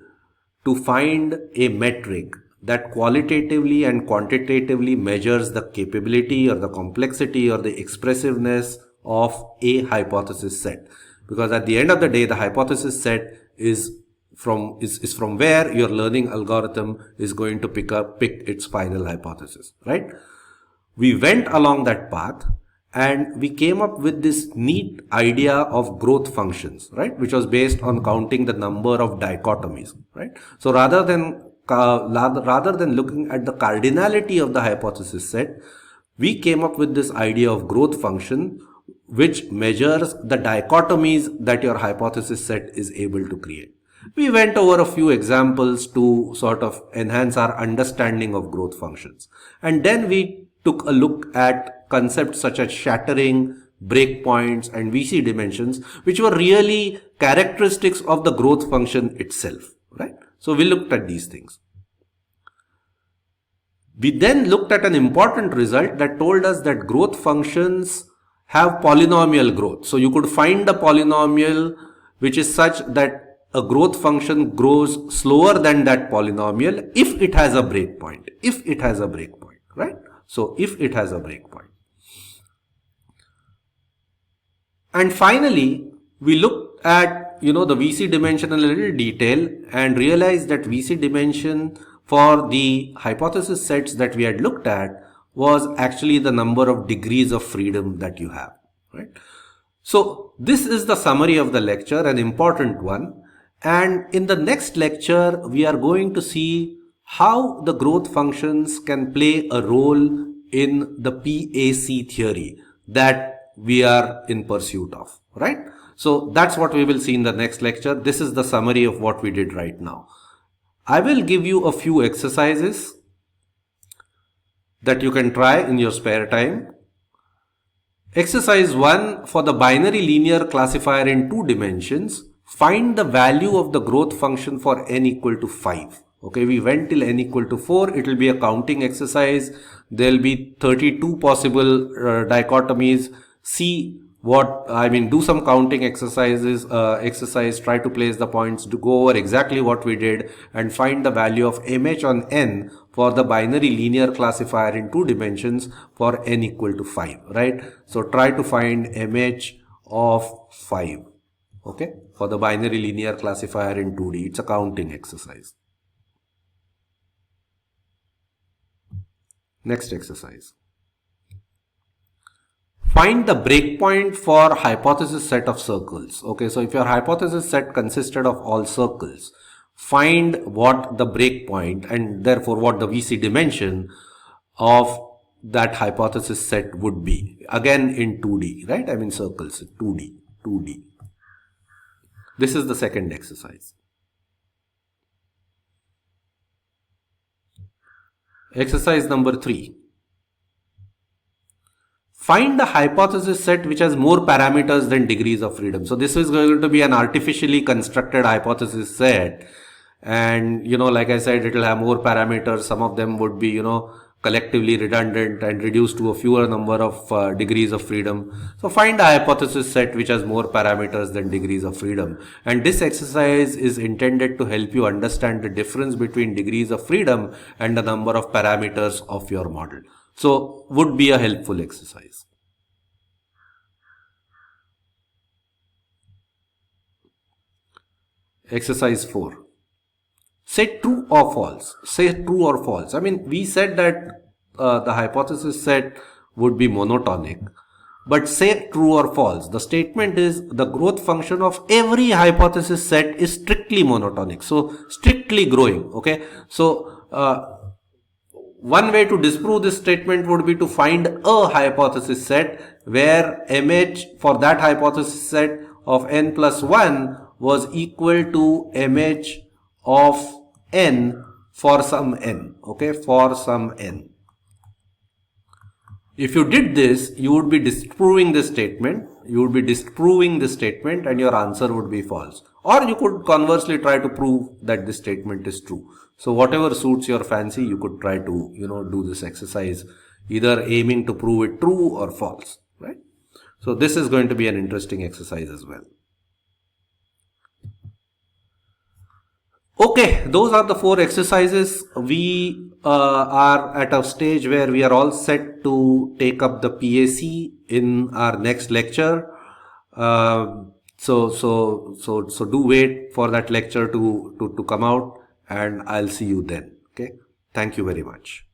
to find a metric that qualitatively and quantitatively measures the capability or the complexity or the expressiveness of a hypothesis set. Because at the end of the day, the hypothesis set is from where your learning algorithm is going to pick its final hypothesis, right? We went along that path and we came up with this neat idea of growth functions, right? Which was based on counting the number of dichotomies, right? So rather than looking at the cardinality of the hypothesis set, we came up with this idea of growth function, which measures the dichotomies that your hypothesis set is able to create. We went over a few examples to sort of enhance our understanding of growth functions. And then we took a look at concepts such as shattering, breakpoints, and VC dimensions, which were really characteristics of the growth function itself, right? So we looked at these things. We then looked at an important result that told us that growth functions have polynomial growth. So you could find a polynomial which is such that a growth function grows slower than that polynomial if it has a breakpoint. If it has a breakpoint, right? So if it has a breakpoint. And finally, we looked at, the VC dimension in a little detail and realized that VC dimension for the hypothesis sets that we had looked at was actually the number of degrees of freedom that you have, right? So this is the summary of the lecture, an important one. And in the next lecture, we are going to see how the growth functions can play a role in the PAC theory that we are in pursuit of, right? So that's what we will see in the next lecture. This is the summary of what we did right now. I will give you a few exercises that you can try in your spare time. Exercise 1, for the binary linear classifier in 2 dimensions, find the value of the growth function for n equal to 5. Okay, we went till n equal to 4. It will be a counting exercise. There will be 32 possible dichotomies. Do some counting exercises, try to place the points, to go over exactly what we did and find the value of mh on n for the binary linear classifier in 2 dimensions for n equal to 5, right? So try to find mh of 5, okay, for the binary linear classifier in 2D. It's a counting exercise. Next exercise. Find the breakpoint for hypothesis set of circles. Okay, so if your hypothesis set consisted of all circles, find what the breakpoint and therefore what the VC dimension of that hypothesis set would be. Again in 2D, right? I mean circles, 2D. This is the second exercise. Exercise number 3. Find the hypothesis set which has more parameters than degrees of freedom. So this is going to be an artificially constructed hypothesis set. And, like I said, it will have more parameters. Some of them would be, collectively redundant and reduced to a fewer number of degrees of freedom. So find a hypothesis set which has more parameters than degrees of freedom. And this exercise is intended to help you understand the difference between degrees of freedom and the number of parameters of your model. So would be a helpful exercise. Exercise 4. Say true or false. Say true or false. I mean, we said that the hypothesis set would be monotonic. But say true or false. The statement is the growth function of every hypothesis set is strictly monotonic. So strictly growing. Okay. So one way to disprove this statement would be to find a hypothesis set where MH for that hypothesis set of n plus 1 was equal to MH of n for some n, okay, for some n. If you did this, you would be disproving this statement, and your answer would be false. Or you could conversely try to prove that this statement is true. So whatever suits your fancy, you could try to, do this exercise, either aiming to prove it true or false, right? So this is going to be an interesting exercise as well. Okay, those are the 4 exercises. We are at a stage where we are all set to take up the PAC in our next lecture. So do wait for that lecture to come out, and I'll see you then. Okay, thank you very much.